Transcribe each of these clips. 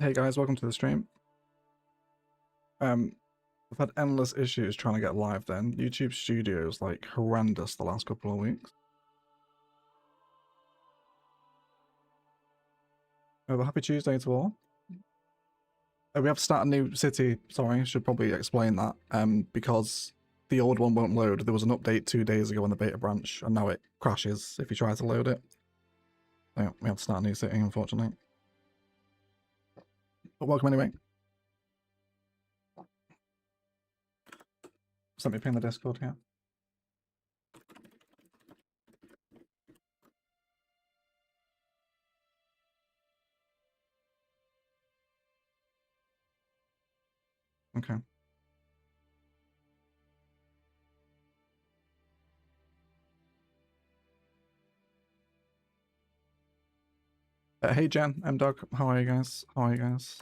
Hey guys, welcome to the stream. I've had endless issues trying to get live then. YouTube Studio's like horrendous the last couple of weeks. Well, happy Tuesday to all. We have to start a new city. Sorry, should probably explain that. Because the old one won't load. There was an update 2 days ago on the beta branch, and now it crashes if you try to load it. So, yeah, we have to start a new city, unfortunately. But welcome anyway. Just let me pin the Discord here. Okay. Hey Jen, M-Dog, how are you guys? How are you guys?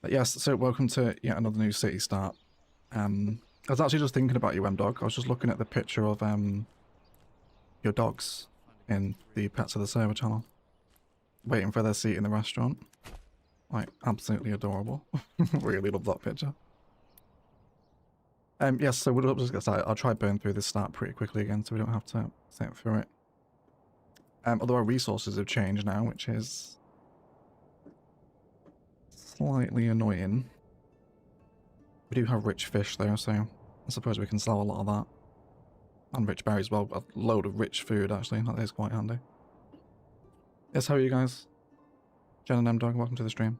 Yes, so welcome to yet another new city start. I was actually just thinking about you, M-Dog. I was just looking at the picture of your dogs in the Pets of the Server channel, waiting for their seat in the restaurant. Like, absolutely adorable. Really love that picture. Yes, so we'll just get started. I'll try burn through this start pretty quickly again so we don't have to sit through it. Although our resources have changed now, which is slightly annoying. We do have rich fish though, so I suppose we can sell a lot of that. And rich berries, well, a load of rich food actually, that is quite handy. Yes, how are you guys? Jen and M-Dog, welcome to the stream.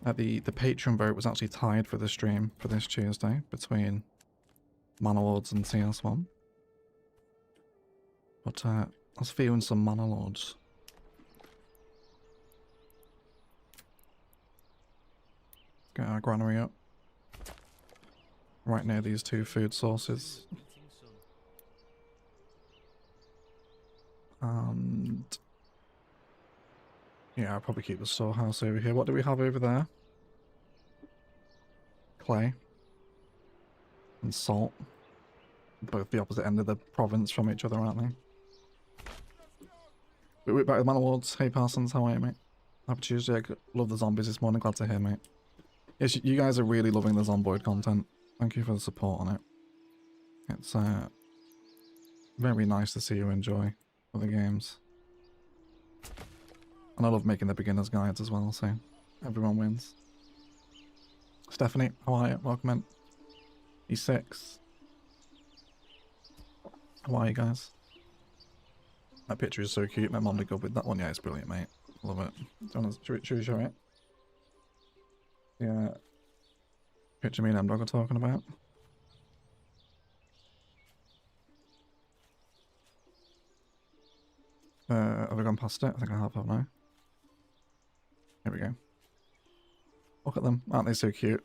The Patreon vote was actually tied for the stream for this Tuesday between Manor Lords and CS1. But I was feeling some Manor Lords. Get our granary up. Right near these two food sources. And yeah, I'll probably keep the storehouse over here. What do we have over there? Clay. And salt. Both the opposite end of the province from each other, aren't they? We're back with Manor Lords. Hey Parsons, how are you, mate? Happy Tuesday. I love the zombies this morning. Glad to hear, mate. Yes, you guys are really loving the Zomboid content. Thank you for the support on it. It's very nice to see you enjoy other games. And I love making the beginner's guides as well, so everyone wins. Stephanie, how are you? Welcome in. E6. How are you guys? That picture is so cute. My mom did go with that one. Yeah, it's brilliant, mate. Love it. Should we show it? Yeah. Picture me and M-Dog are talking about. Have I gone past it? I think I have, haven't I? Here we go. Look at them. Aren't they so cute?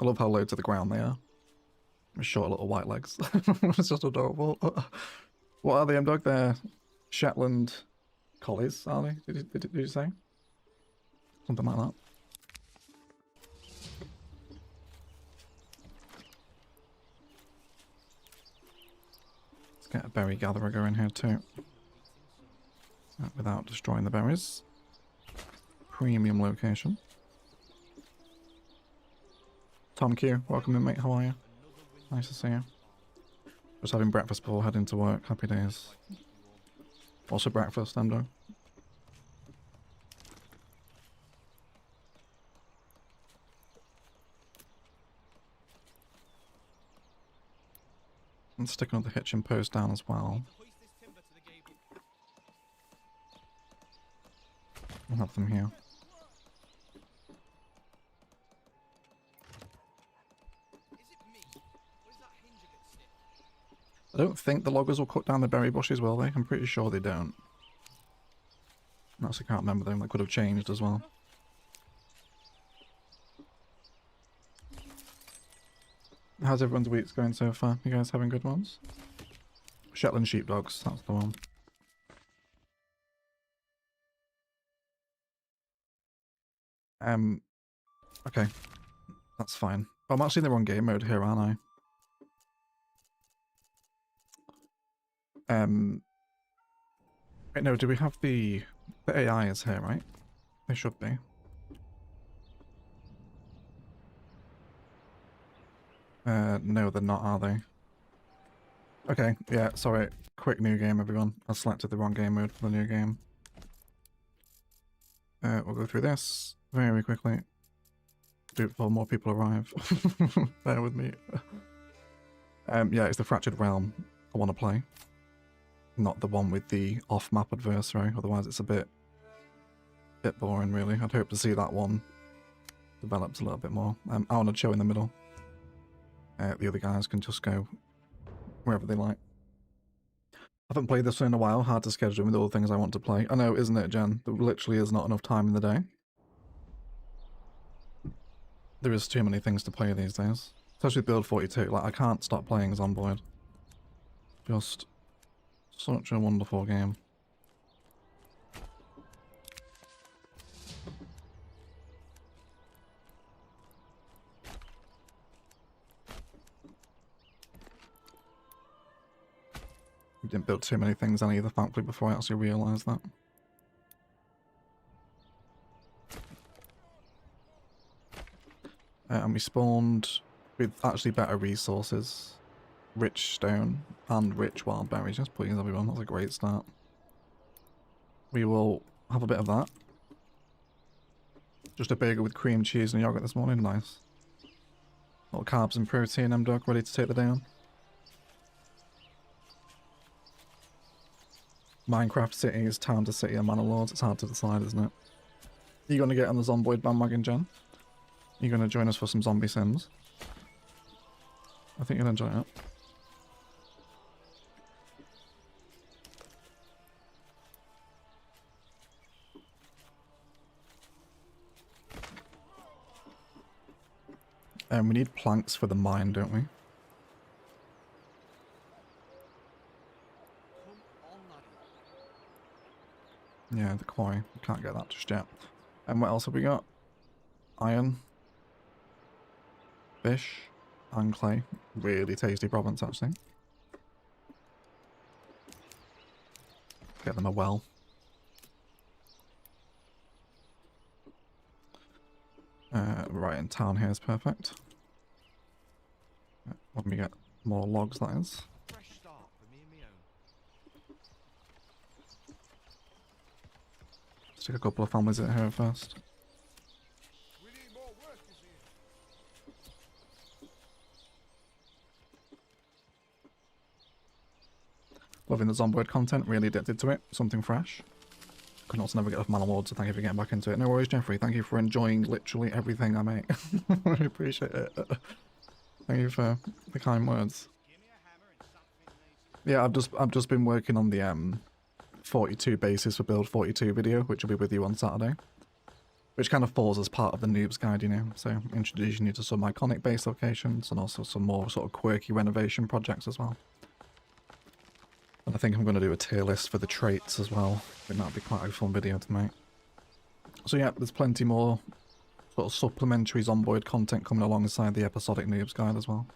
I love how low to the ground they are. Short little white legs. It's just adorable. What are they, M-Dog? They're Shetland collies, are they? Did you say? Something like that. Let's get a berry gatherer going here too. Without destroying the berries. Premium location. Tom Q, welcome in, mate. How are you? Nice to see you. Just having breakfast before heading to work. Happy days. Also breakfast, M-Dog. And stick another hitching post down as well. We'll have them here. I don't think the loggers will cut down the berry bushes, will they? I'm pretty sure they don't. I actually can't remember them. They could have changed as well. How's everyone's weeks going so far? You guys having good ones? Shetland sheepdogs, that's the one. Okay. That's fine. I'm actually in the wrong game mode here, aren't I? Wait, no, do we have the The AI is here, right? They should be. No, they're not, are they? Okay, yeah, sorry. Quick new game, everyone. I selected the wrong game mode for the new game. We'll go through this very quickly. Do it before more people arrive. Bear with me. Yeah, it's the Fractured Realm I want to play. Not the one with the off-map adversary, otherwise it's a bit boring, really. I'd hope to see that one developed a little bit more. I want to show in the middle. The other guys can just go wherever they like. I haven't played this one in a while, hard to schedule with all the things I want to play. I know, isn't it, Jen? There literally is not enough time in the day. There is too many things to play these days. Especially with Build 42, like I can't stop playing Zomboid. Just such a wonderful game. We didn't build too many things on either, thankfully, before I actually realised that. And we spawned with actually better resources. Rich stone and rich wild berries. Just please, everyone. That's a great start. We will have a bit of that. Just a burger with cream cheese and yogurt this morning. Nice. Little carbs and protein. M-Dog ready to take the day on. Minecraft City is Town to City and Manor Lords. It's hard to decide, isn't it? Are you going to get on the Zomboid bandwagon, Jen? Are you going to join us for some zombie sims? I think you'll enjoy it. We need planks for the mine, don't we? Yeah, the quarry. We can't get that just yet. And what else have we got? Iron. Fish. And clay. Really tasty province, actually. Get them a well. Right in town here is perfect. Let me get more logs, that is. Let's take a couple of families in here first. Loving the Zomboid content, really addicted to it. Something fresh. Could also never get off Manor Lords, so thank you for getting back into it. No worries, Jeffrey. Thank you for enjoying literally everything I make. I appreciate it. Thank you for the kind words. Yeah, I've just been working on the 42 bases for Build 42 video, which will be with you on Saturday. Which kind of falls as part of the Noob's Guide, you know. So introducing you to some iconic base locations and also some more sort of quirky renovation projects as well. And I think I'm going to do a tier list for the traits as well. I think that'll be quite a fun video to make. So yeah, there's plenty more sort of supplementary Zomboid content coming alongside the episodic Noob's Guide as well.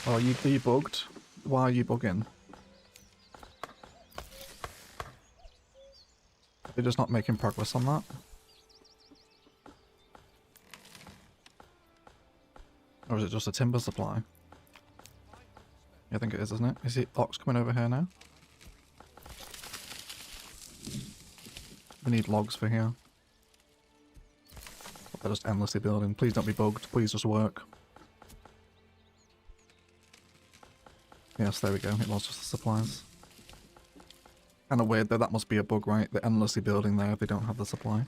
Oh, are you bugged? Why are you bugging? They're just not making progress on that. Or is it just a timber supply? Yeah, I think it is, isn't it? Is the ox coming over here now? We need logs for here. They're just endlessly building. Please don't be bugged. Please just work. Yes, there we go. It was just the supplies. Kind of weird though, that must be a bug, right? They're endlessly building there if they don't have the supply.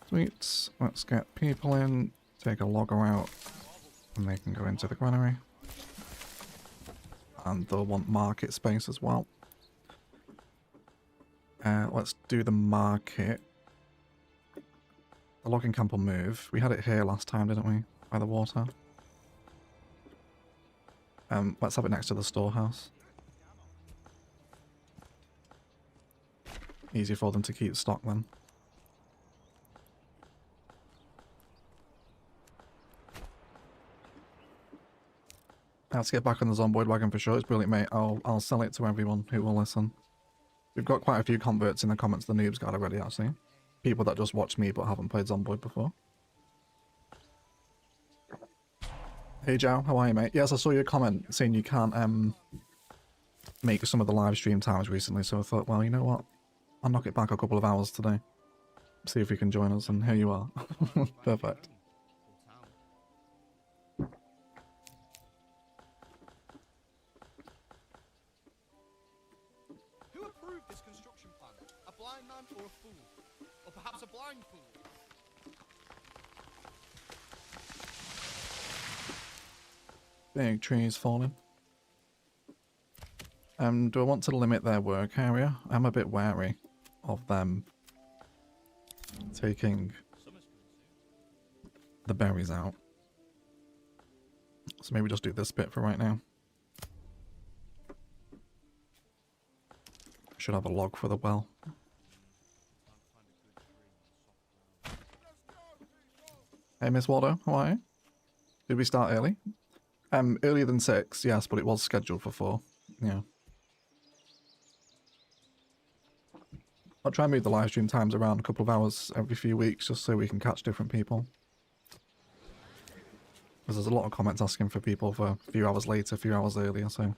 Sweet. Let's get people in, take a logger out, and they can go into the granary. And they'll want market space as well. Let's do the market. The logging camp will move. We had it here last time, didn't we? By the water. Let's have it next to the storehouse. Easy for them to keep stock then. Let's get back on the Zomboid wagon for sure. It's brilliant, mate. I'll sell it to everyone who will listen. We've got quite a few converts in the comments of the Noobs Guide already, actually. People that just watch me but haven't played Zomboid before. Hey Jow, how are you, mate? Yes, I saw your comment saying you can't make some of the live stream times recently, so I thought, well, you know what? I'll knock it back a couple of hours today. See if you can join us, and here you are. Perfect. Who approved this construction plan? A blind man or a fool? Or perhaps a blind fool? Big trees falling. Do I want to limit their work area? I'm a bit wary of them taking the berries out. So maybe just do this bit for right now. Should have a log for the well. Hey Miss Waldo, how are you? Did we start early? Earlier than 6, yes, but it was scheduled for 4. Yeah. I'll try and move the live stream times around a couple of hours every few weeks just so we can catch different people. Because there's a lot of comments asking for people for a few hours later, a few hours earlier, so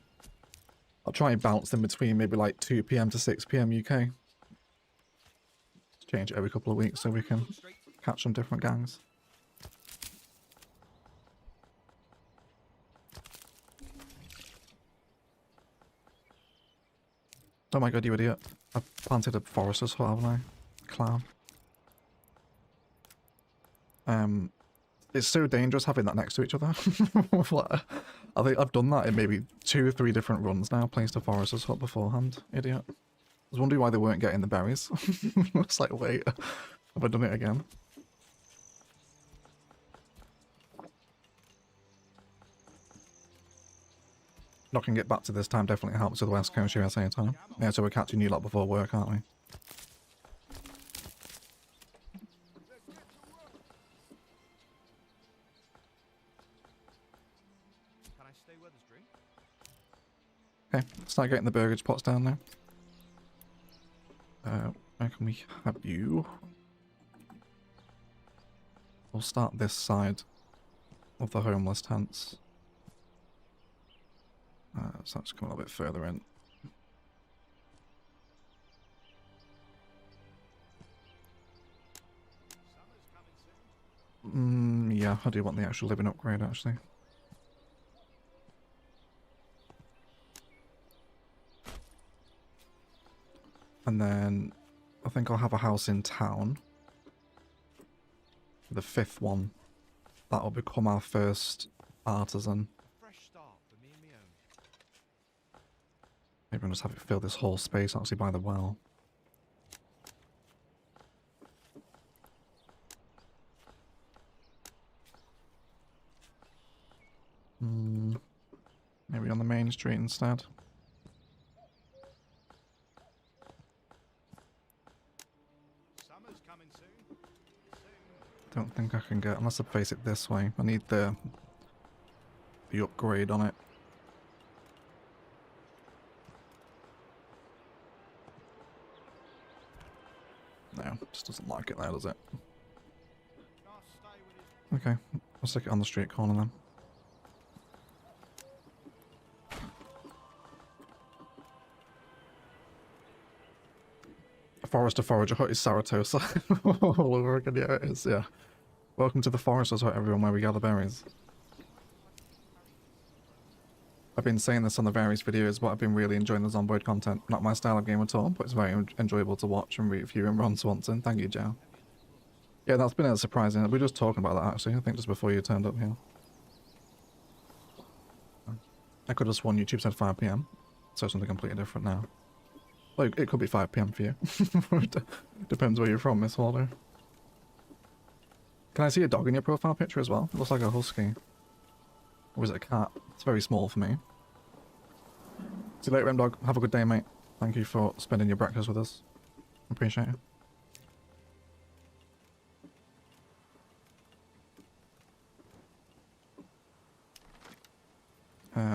I'll try and bounce them between maybe like 2 PM to 6 PM UK. Change it every couple of weeks so we can catch some different gangs. Oh my god, you idiot. I've planted a forest as well, haven't I? Clown. It's so dangerous having that next to each other. I think I've done that in maybe 2 or 3 different runs now, placed a forest as well beforehand. Idiot. I was wondering why they weren't getting the berries. It's like, wait, have I done it again? Knocking it back to this time definitely helps with the West Coast USA time. Yeah, so we're catching you lot before work, aren't we? Can I stay where there's drink? Okay, start getting the burgage pots down now. Where can we have you? We'll start this side of the homeless tents. So that's come a little bit further in. Yeah, I do want the actual living upgrade actually. And then I think I'll have a house in town. The 5th one. That'll become our first artisan. Maybe I'll just have it fill this whole space actually by the well. Maybe on the main street instead. Summer's coming soon. Don't think I can get, unless I face it this way. I need the upgrade on it. No, just doesn't like it there, does it? Okay, I'll stick it on the street corner then. Forester Forager Hut is Saratoga. All over again, yeah it is, yeah. Welcome to the Forester's Hut, everyone, where we gather berries. I've been saying this on the various videos, but I've been really enjoying the Zomboid content. Not my style of game at all, but it's very enjoyable to watch and review. And Ron Swanson, thank you, Joe. Yeah, that's been a surprising. We were just talking about that actually, I think just before you turned up here. I could have sworn YouTube said 5 PM, so something completely different now. Well, it could be 5 PM for you. Depends where you're from, Miss Waldo. Can I see a dog in your profile picture as well? It looks like a husky. Or is it a cat? It's very small for me. See you later, Dog. Have a good day, mate. Thank you for spending your breakfast with us. Appreciate it.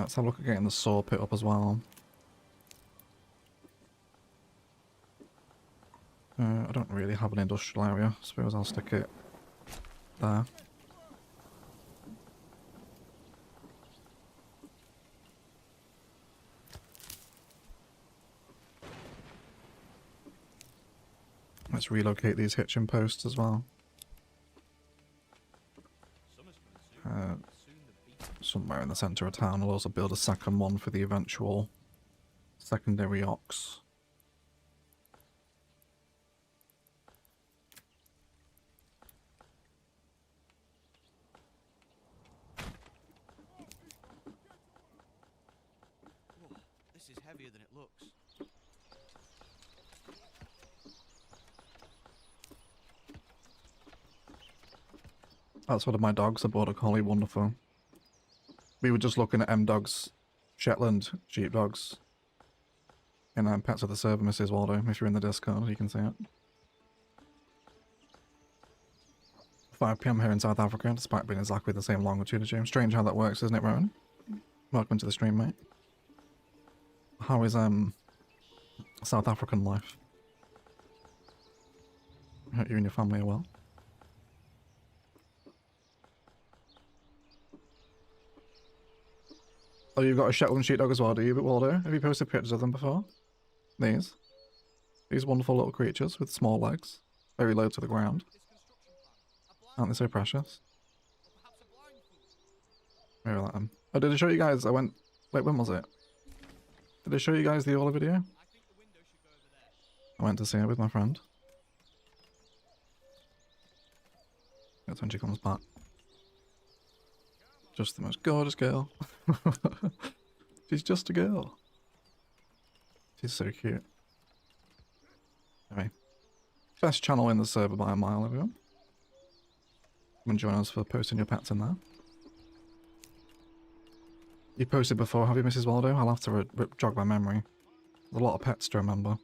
Let's have a look at getting the saw pit up as well. I don't really have an industrial area. I suppose I'll stick it there. Let's relocate these hitching posts as well. Somewhere in the centre of town. I'll also build a second one for the eventual secondary ox. Whoa, this is heavier than it looks. That's one of my dogs, a border collie, wonderful. We were just looking at M-Dog's Shetland sheepdogs in Pets of the Server, Mrs. Waldo. If you're in the Discord, you can see it. 5 PM here in South Africa, despite being exactly the same longitude as you. Strange how that works, isn't it, Rowan? Welcome to the stream, mate. How is South African life? I hope you and your family are well. Oh, you've got a Shetland sheepdog as well, do you, Waldo? Have you posted pictures of them before? These? These wonderful little creatures with small legs, very low to the ground. Aren't they so precious? Maybe like them. Oh, did I show you guys? Wait, when was it? Did I show you guys the Orla video? I went to see it with my friend. That's when she comes back. Just the most gorgeous girl. She's just a girl. She's so cute. Anyway. Best channel in the server by a mile, everyone. Come and join us for posting your pets in there. You posted before, have you, Mrs. Waldo? I'll have to jog my memory. There's a lot of pets to remember.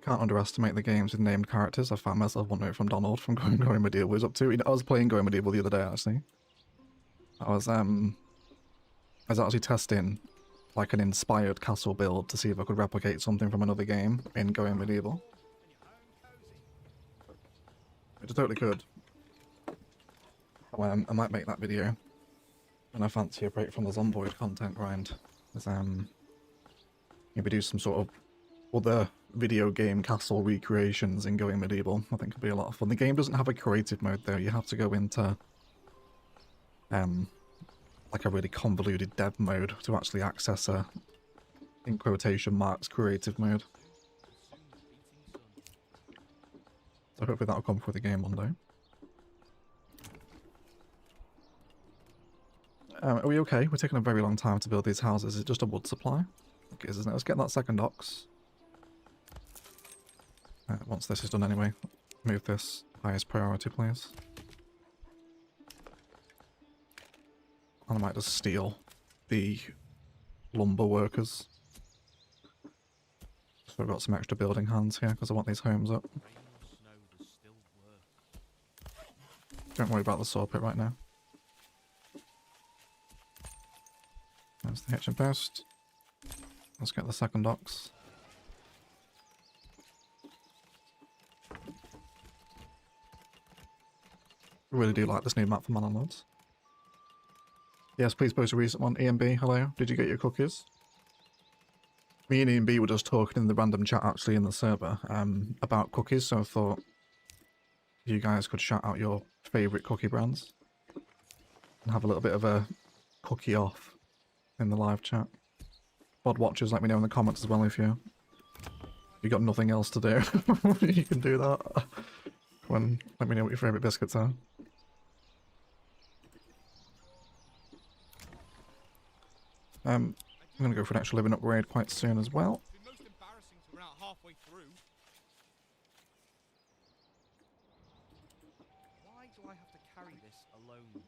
Can't underestimate the games with named characters. I found myself wondering from Donald from Going Medieval was up to. I was playing Going Medieval the other day, actually. I was actually testing like an inspired castle build to see if I could replicate something from another game in Going Medieval. Which I totally could. Well, I might make that video when I fancy a break from the Zomboid content grind. Maybe do some sort of other video game castle recreations in Going Medieval. I think it'd be a lot of fun. The game doesn't have a creative mode though. You have to go into like a really convoluted dev mode to actually access a, in quotation marks, creative mode. So hopefully that'll come for the game one day. Are we okay? We're taking a very long time to build these houses. Is it just a wood supply? It is, isn't it? Let's get that second ox. Once this is done anyway, move this highest priority, please. And I might just steal the lumber workers. So we've got some extra building hands here because I want these homes up. Don't worry about the saw pit right now. There's the hitching post. Let's get the second ox. I really do like this new map for Manor Lords. Yes, please post a recent one. EMB, hello. Did you get your cookies? Me and EMB were just talking in the random chat actually in the server about cookies, so I thought you guys could shout out your favourite cookie brands and have a little bit of a cookie off in the live chat. Bod watchers, let me know in the comments as well if you got nothing else to do. You can do that. Let me know what your favourite biscuits are. I'm going to go for an extra living upgrade quite soon as well. It's been most embarrassing to run out halfway through. Why do I have to carry this alone?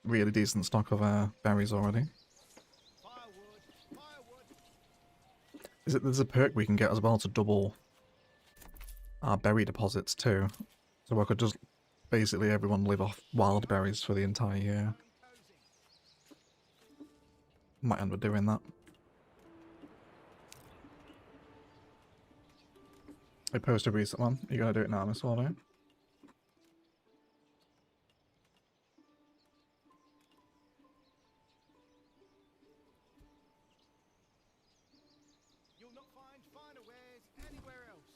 Really decent stock of berries already. Firewood, firewood. There's a perk we can get as well to double are berry deposits too. So I could just basically everyone live off wild berries for the entire year. Might end up doing that. I posted a recent one. You're gonna do it now, Miss Waldo? You'll not find finer wares anywhere else.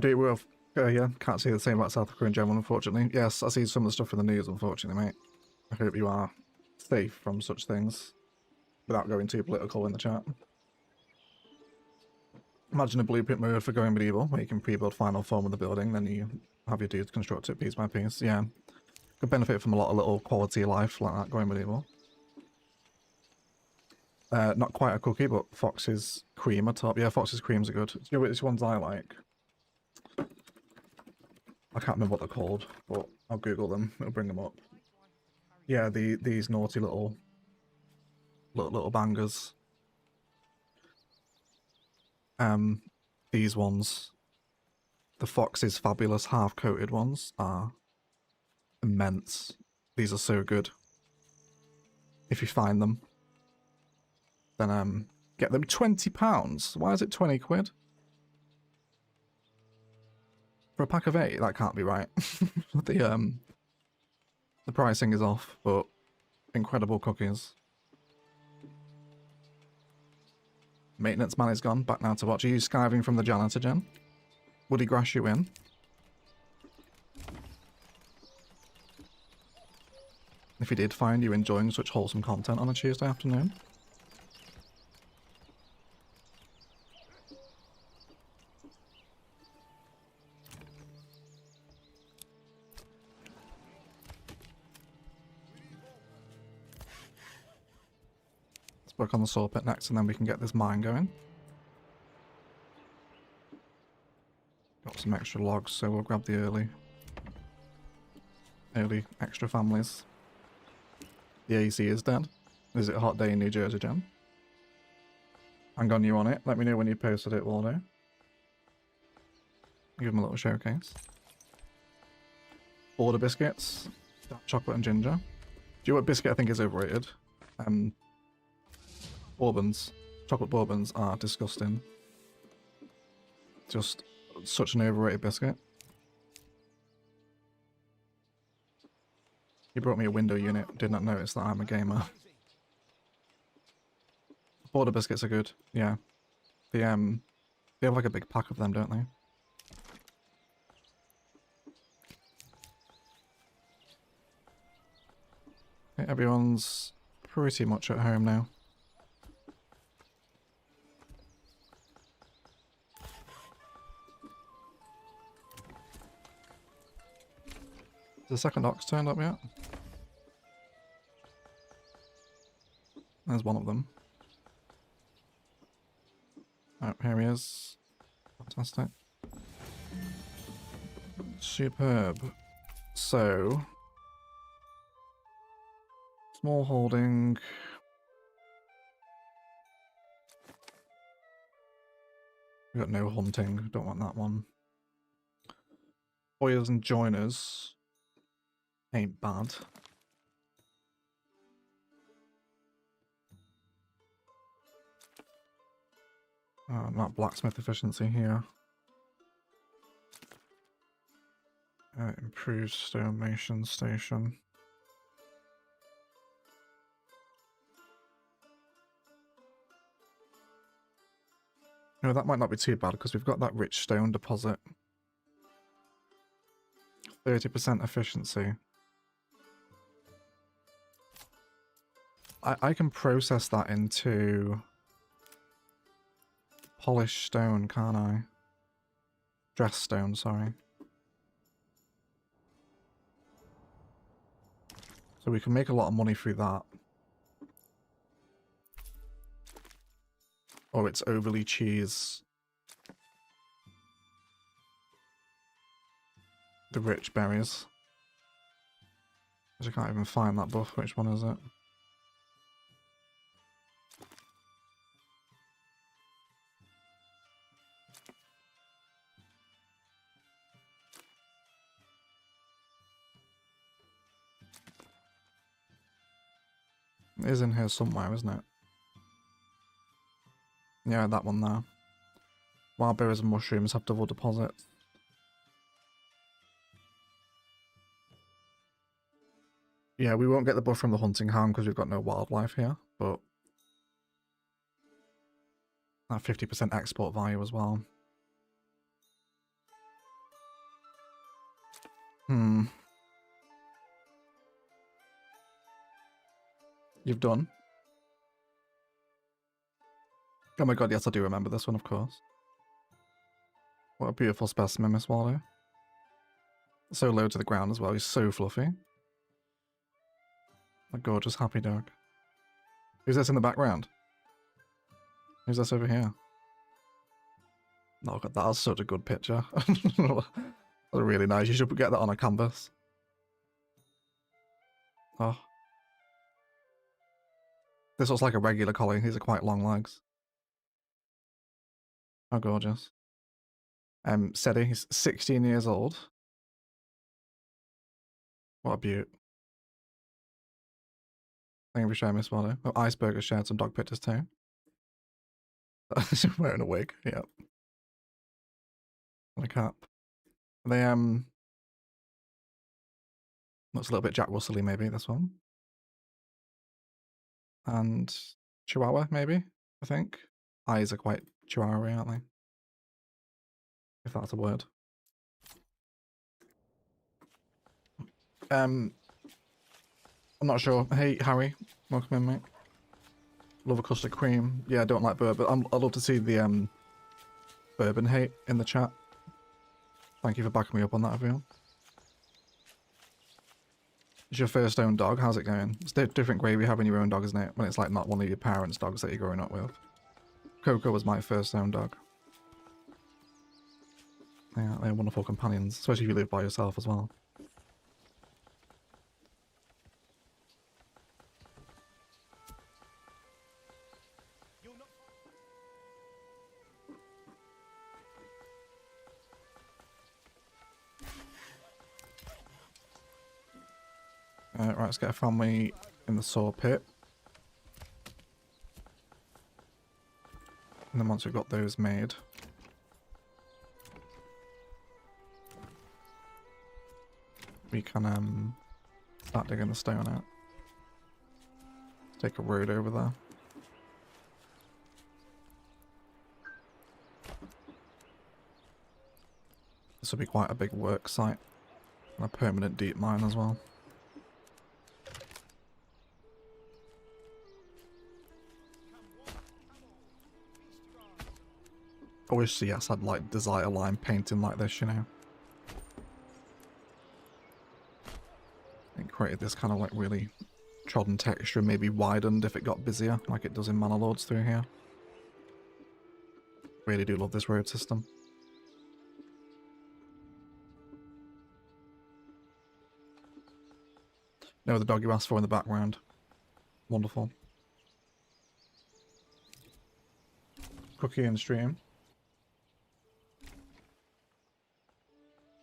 Do it well. Yeah, can't say the same about South Africa in general, unfortunately. Yes, I see some of the stuff in the news, unfortunately, mate. I hope you are safe from such things without going too political in the chat. Imagine a blueprint mode for going medieval, where you can pre-build final form of the building, then you have your dudes construct it piece by piece. Yeah, could benefit from a lot of little quality of life like that going medieval. Not quite a cookie, but Fox's cream at top. Yeah, Fox's creams are good. Do you know which ones I like? I can't remember what they're called, but I'll Google them. It'll bring them up. Yeah, these naughty little bangers. These ones, the Fox's fabulous half-coated ones, are immense. These are so good. If you find them, then get them. £20. Why is it 20 quid? For a pack of 8, that can't be right. The pricing is off, but incredible cookies. Maintenance man is gone. Back now to watch. Are you skiving from the janitor, Jen? Would he grass you in? If he did find you enjoying such wholesome content on a Tuesday afternoon. Work on the saw pit next and then we can get this mine going. Got some extra logs, so we'll grab the early extra families. The AC is dead. Is it a hot day in New Jersey, Jen? Hang on, you on it. Let me know when you posted it, Waldo. Give him a little showcase. Border biscuits. Dark chocolate and ginger. Do you know what biscuit I think is overrated? Bourbons. Chocolate bourbons are disgusting. Just such an overrated biscuit. You brought me a window unit. Did not notice that I'm a gamer. Border biscuits are good. Yeah. They have like a big pack of them, don't they? Okay, everyone's pretty much at home now. Has the second ox turned up yet? There's one of them. Oh, here he is. Fantastic. Superb. So, small holding. We got no hunting. Don't want that one. Boyers and joiners ain't bad. Not blacksmith efficiency here. Improved stonemason station. No, that might not be too bad because we've got that rich stone deposit. 30% efficiency. I can process that into polished stone, can't I? Dress stone, sorry. So we can make a lot of money through that. Oh, it's overly cheese. The rich berries. I can't even find that buff. Which one is it? is in here somewhere, isn't it? Yeah, that one there. Wild berries and mushrooms have double deposits. Yeah, we won't get the buff from the hunting hound because we've got no wildlife here, but that 50% export value as well. You've done? Oh my god, yes, I do remember this one, of course. What a beautiful specimen, Miss Waldo. So low to the ground as well, he's so fluffy. A gorgeous happy dog. Who's this in the background? Who's this over here? Oh god, that was such a good picture. That's really nice. You should get that on a canvas. Oh. This looks like a regular collie. These are quite long legs. How gorgeous. Seti, he's 16 years old. What a beaut. Thank you for sharing, Miss Waldo. Oh, Iceberger shared some dog pictures too. She's wearing a wig, yep. And a cap. They, looks a little bit Jack Russell-y maybe, this one. And Chihuahua, maybe, I think. Eyes are quite Chihuahua, aren't they? If that's a word. I'm not sure. Hey, Harry. Welcome in, mate. Love a custard cream. Yeah, I don't like bourbon. I'd love to see the bourbon hate in the chat. Thank you for backing me up on that, everyone. It's your first own dog. How's it going? It's different gravy having your own dog, isn't it? When it's like not one of your parents' dogs that you're growing up with. Coco was my first own dog. Yeah, they're wonderful companions, especially if you live by yourself as well. Right, let's get a family in the saw pit. And then once we've got those made, we can start digging the stone out. Take a road over there. This will be quite a big work site. And a permanent deep mine as well. I wish CS had like desire line painting like this, you know. It created this kind of like really trodden texture, maybe widened if it got busier, like it does in Manor Lords through here. Really do love this road system. No, the dog you asked for in the background. Wonderful. Cookie in stream.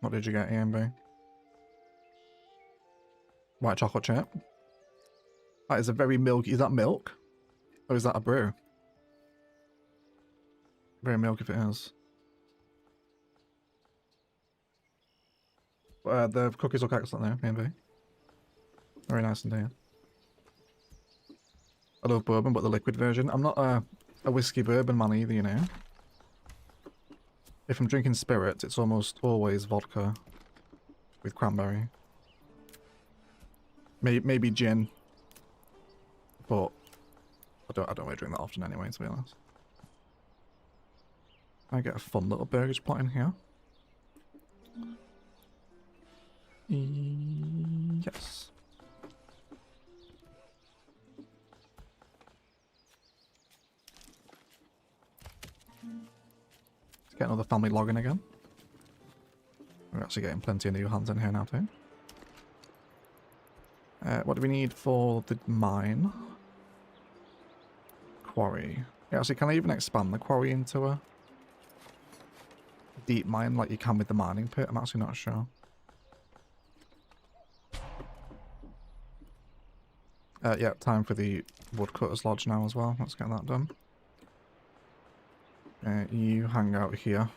What did you get, EMB? White chocolate chip. That is a very milky. Is that milk? Or is that a brew? Very milky if it is. The cookies look excellent there, EMB. Very nice indeed. I love bourbon, but the liquid version. I'm not a whiskey bourbon man either, you know. If I'm drinking spirits, it's almost always vodka with cranberry. Maybe gin, but I don't really drink that often anyway, to be honest. I get a fun little burgers plot in here. Yes. Let's get another family login again. We're actually getting plenty of new hands in here now too. What do we need for the mine? Quarry. Yeah, actually, can I even expand the quarry into a deep mine like you can with the mining pit? I'm actually not sure. Yeah, time for the woodcutter's lodge now as well. Let's get that done. You hang out here.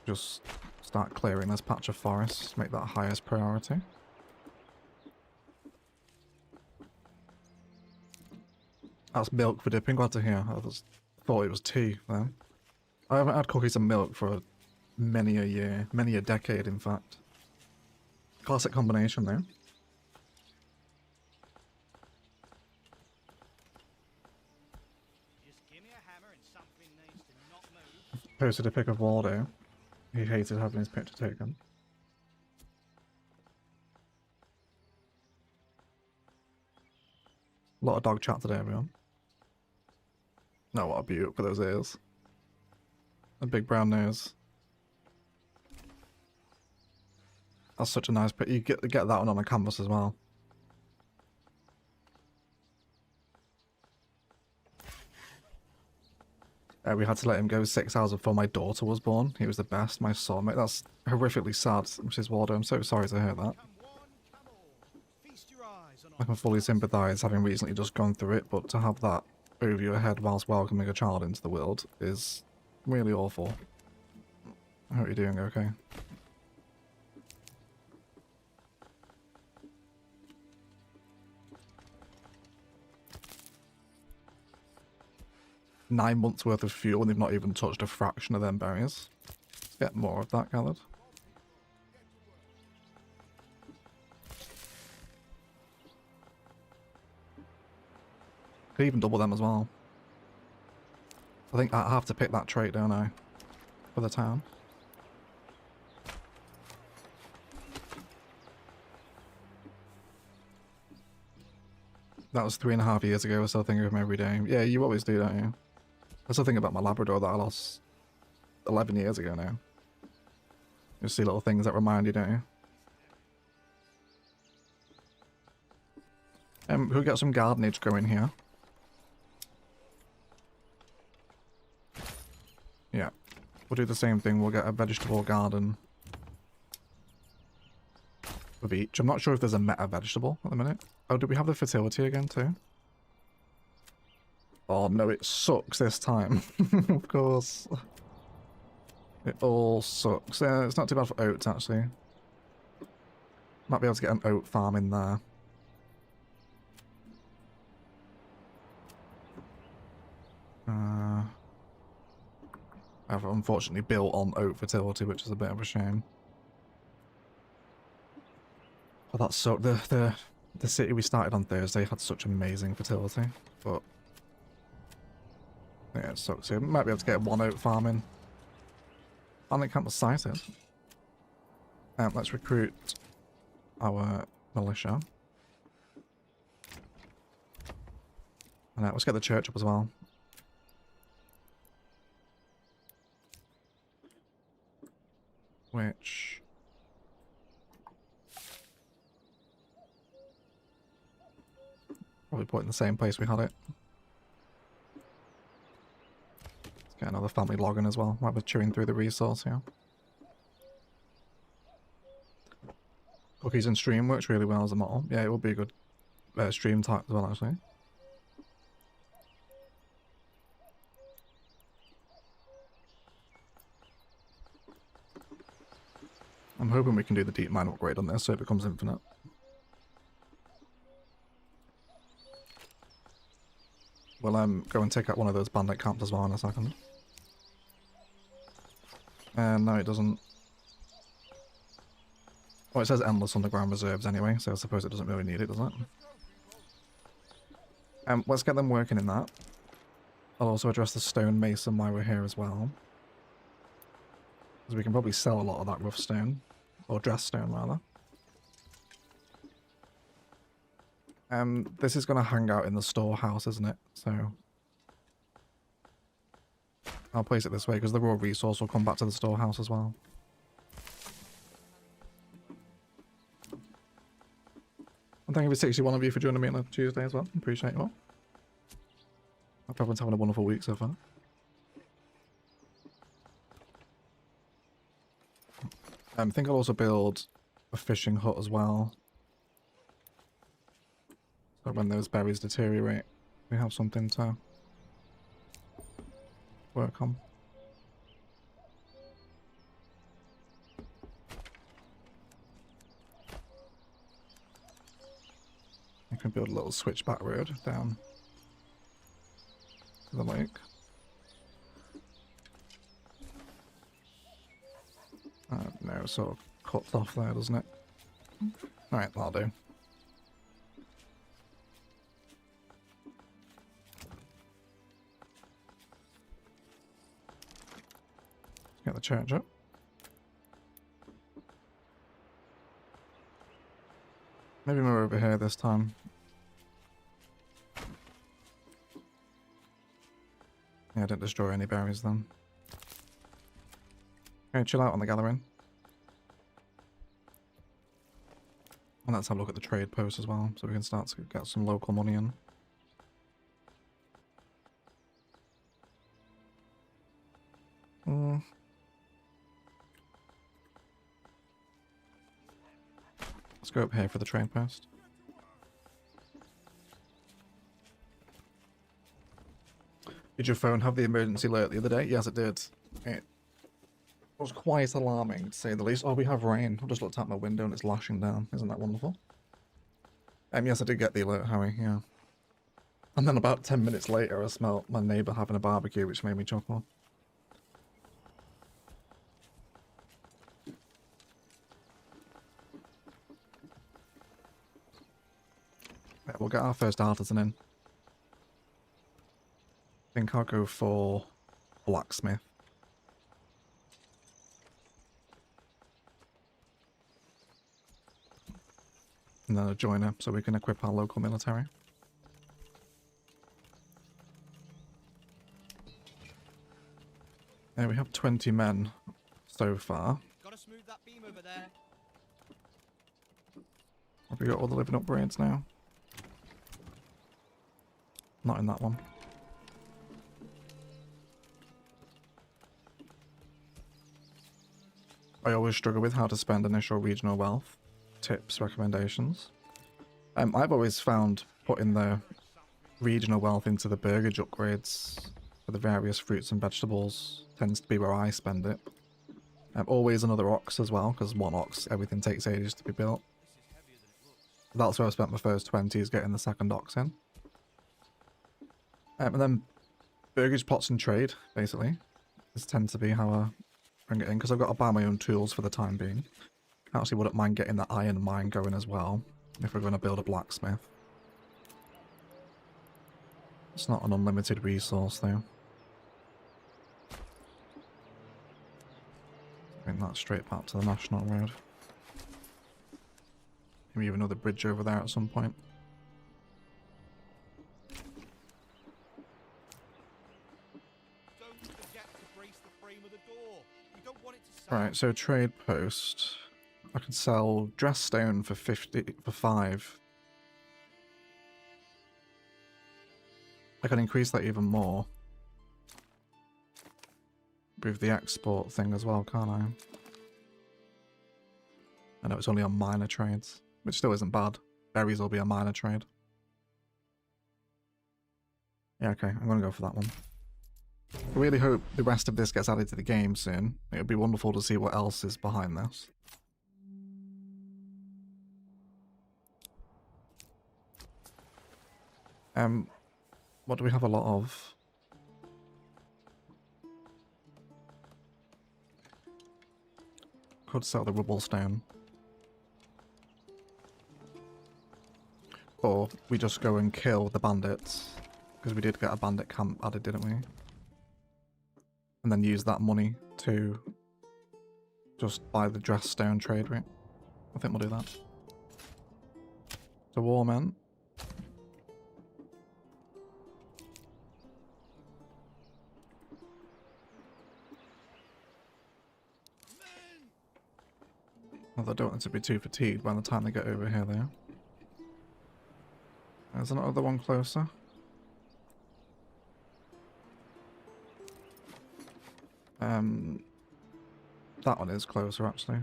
Just start clearing this patch of forest. Make that highest priority. That's milk for dipping. Glad to hear. Thought it was tea then. I haven't had cookies and milk for many a year. Many a decade, in fact. Classic combination though. Just give me a hammer and something needs to not move. Posted a pic of Waldo. He hated having his picture taken. A lot of dog chat today, everyone. No, what a beaut for those ears. A big brown nose. That's such a nice pic. You get that one on a canvas as well. We had to let him go 6 hours before my daughter was born. He was the best, my soulmate. That's horrifically sad, Mrs. Waldo. I'm so sorry to hear that. Come one, come all. Feast your eyes on I can fully sympathise, having recently just gone through it, but to have that over your head whilst welcoming a child into the world is really awful. I hope you're doing okay. Nine months worth of fuel and they've not even touched a fraction of them berries. Let's get more of that gathered. Could even double them as well. I think I have to pick that trait, don't I? For the town. That was 3.5 years ago. I still think of him every day. Yeah, you always do, don't you? I still think about my Labrador that I lost 11 years ago now. You see little things that remind you, don't you? We'll get some gardenage going here. Yeah. We'll do the same thing. We'll get a vegetable garden of each. I'm not sure if there's a meta vegetable at the minute. Oh, do we have the fertility again too? Oh no, it sucks this time. Of course. It all sucks. It's not too bad for oats, actually. Might be able to get an oat farm in there. I've unfortunately built on oat fertility, which is a bit of a shame. But that's so... The city we started on Thursday had such amazing fertility, but... Yeah, it sucks. So might be able to get one oat farm in. I think campus sighted. Let's recruit our militia. And let's get the church up as well. Which... Probably put it in the same place we had it. Let's get another family login as well, while we're chewing through the resource here. Cookies and stream works really well as a model. Yeah, it will be a good stream type as well, actually. I'm hoping we can do the deep mine upgrade on this so it becomes infinite. We'll go and take out one of those bandit camps as well in a second. No, it doesn't. Well, it says endless underground reserves anyway, so I suppose it doesn't really need it, does it? Let's get them working in that. I'll also address the stone mason while we're here as well. Because we can probably sell a lot of that rough stone. Or dress stone, rather. This is going to hang out in the storehouse, isn't it? So... I'll place it this way, because the raw resource will come back to the storehouse as well. And thank you for 61 of you for joining me on a Tuesday as well. Appreciate you all. Hope everyone's having a wonderful week so far. I think I'll also build a fishing hut as well. So when those berries deteriorate, we have something to work on. You can build a little switchback road down to the lake. No, it sort of cuts off there, doesn't it? Alright, that'll do. Get the church up. Maybe more over here this time. Yeah, I didn't destroy any berries then. Okay, chill out on the gathering. And let's have a look at the trade post as well, so we can start to get some local money in. Let's go up here for the trade post. Did your phone have the emergency alert the other day? Yes, it did. It was quite alarming, to say the least. Oh, we have rain. I just looked out my window and it's lashing down. Isn't that wonderful? Yes, I did get the alert, Harry, yeah. And then about 10 minutes later, I smelled my neighbour having a barbecue, which made me chuckle. Yeah, we'll get our first artisan in. I think I'll go for blacksmith. And then a joiner, so we can equip our local military. Yeah, we have 20 men so far. Gotta smooth that beam over there. Have we got all the living upgrades now? Not in that one. I always struggle with how to spend initial regional wealth. Tips, recommendations. I've always found putting the regional wealth into the burgage upgrades for the various fruits and vegetables tends to be where I spend it. Always another ox as well, because one ox, everything takes ages to be built. That's where I spent my first 20, is getting the second ox in. And then burgage pots and trade, basically. This tends to be how I bring it in, because I've got to buy my own tools for the time being. I actually wouldn't mind getting the iron mine going as well, if we're going to build a blacksmith. It's not an unlimited resource, though. Bring that straight back to the national road. Maybe even another bridge over there at some point. Don't forget to brace the frame of the door. We don't want it to sound. Alright, so trade post. I could sell dress stone for 5. I can increase that even more. With the export thing as well, can't I? I know it's only on minor trades, which still isn't bad. Berries will be a minor trade. Yeah, okay, I'm gonna go for that one. I really hope the rest of this gets added to the game soon. It would be wonderful to see what else is behind this. What do we have a lot of? Could sell the rubble stone. Or we just go and kill the bandits. Because we did get a bandit camp added, didn't we? And then use that money to just buy the dress stone trade, right? I think we'll do that. The warmen. Although I don't want to be too fatigued by the time they get over here, though. There's another one closer. That one is closer, actually.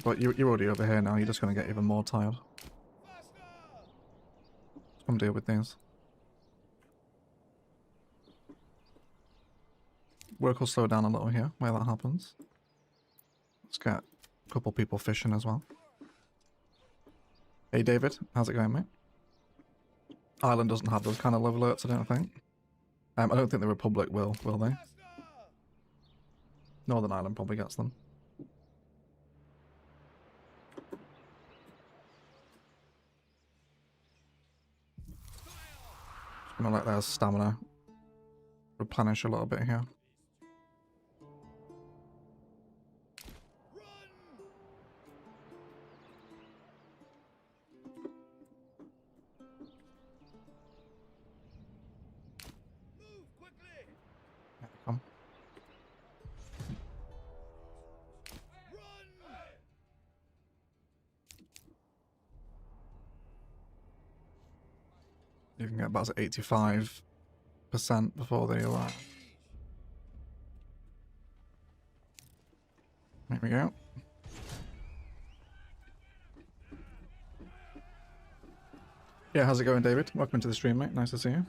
But you're already over here now, you're just going to get even more tired. come deal with these. Work will slow down a little here while that happens. Let's get a couple people fishing as well. Hey David, how's it going, mate? Ireland doesn't have those kind of love alerts, I don't think. I don't think the Republic will they? Northern Ireland probably gets them. Just gonna let their stamina replenish a little bit here. Come. You can get about 85% before they arrive. There we go. Yeah, how's it going, David? Welcome to the stream, mate. Nice to see you.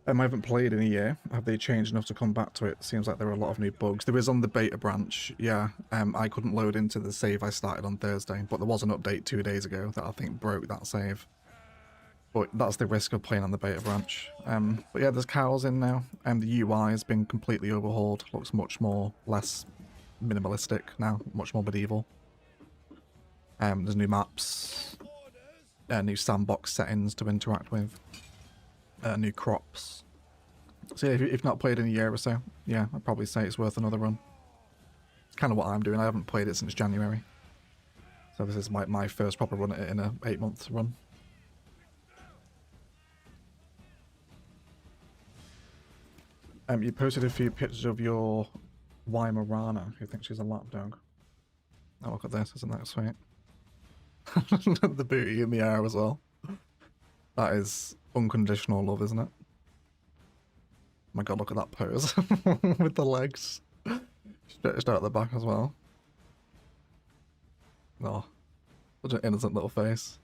I haven't played in a year. Have they changed enough to come back to it? Seems like there are a lot of new bugs. There is on the beta branch, yeah. I couldn't load into the save I started on Thursday, but there was an update 2 days ago that I think broke that save. But that's the risk of playing on the beta branch. But yeah, there's cows in now. The UI has been completely overhauled. Looks much less minimalistic now, much more medieval. There's new maps, new sandbox settings to interact with, new crops. So yeah, if you've not played in a year or so, yeah, I'd probably say it's worth another run. It's kind of what I'm doing. I haven't played it since January. So this is my first proper run at it in a 8-month run. You posted a few pictures of your Weimaraner, who thinks she's a lapdog. Oh, look at this, isn't that sweet? The booty in the air as well. That is unconditional love, isn't it? My god, look at that pose. With the legs stretched out the back as well. Oh, such an innocent little face.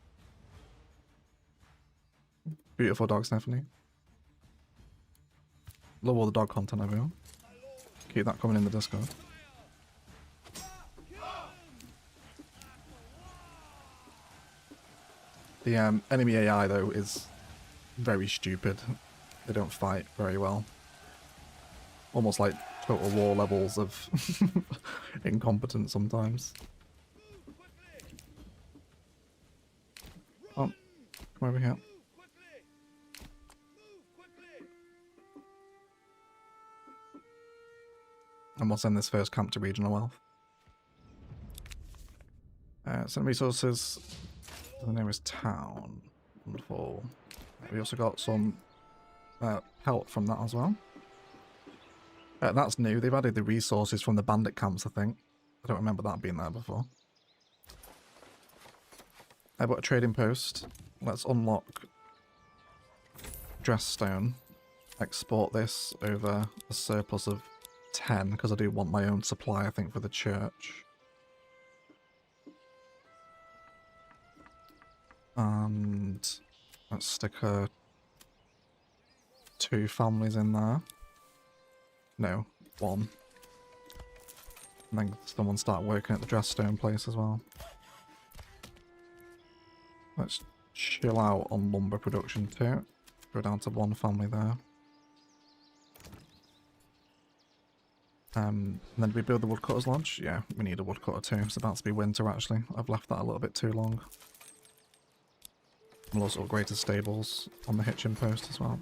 Beautiful dog, Stephanie. Love all the dog content, everyone. Keep that coming in the Discord. The enemy AI, though, is very stupid. They don't fight very well. Almost like Total War levels of incompetence sometimes. Oh, come over here. And we'll send this first camp to regional wealth. Send resources to the nearest town. Wonderful. We also got some help from that as well. That's new. They've added the resources from the bandit camps, I think. I don't remember that being there before. I bought a trading post. Let's unlock Dressstone. Export this over a surplus of 10, because I do want my own supply, I think, for the church. And let's stick 2 families in there. No, 1. And then someone start working at the Dressstone place as well. Let's chill out on lumber production too. Go down to 1 family there. And then do we build the woodcutter's lodge? Yeah, we need a woodcutter too. It's about to be winter actually. I've left that a little bit too long. We'll also upgrade to stables on the hitching post as well.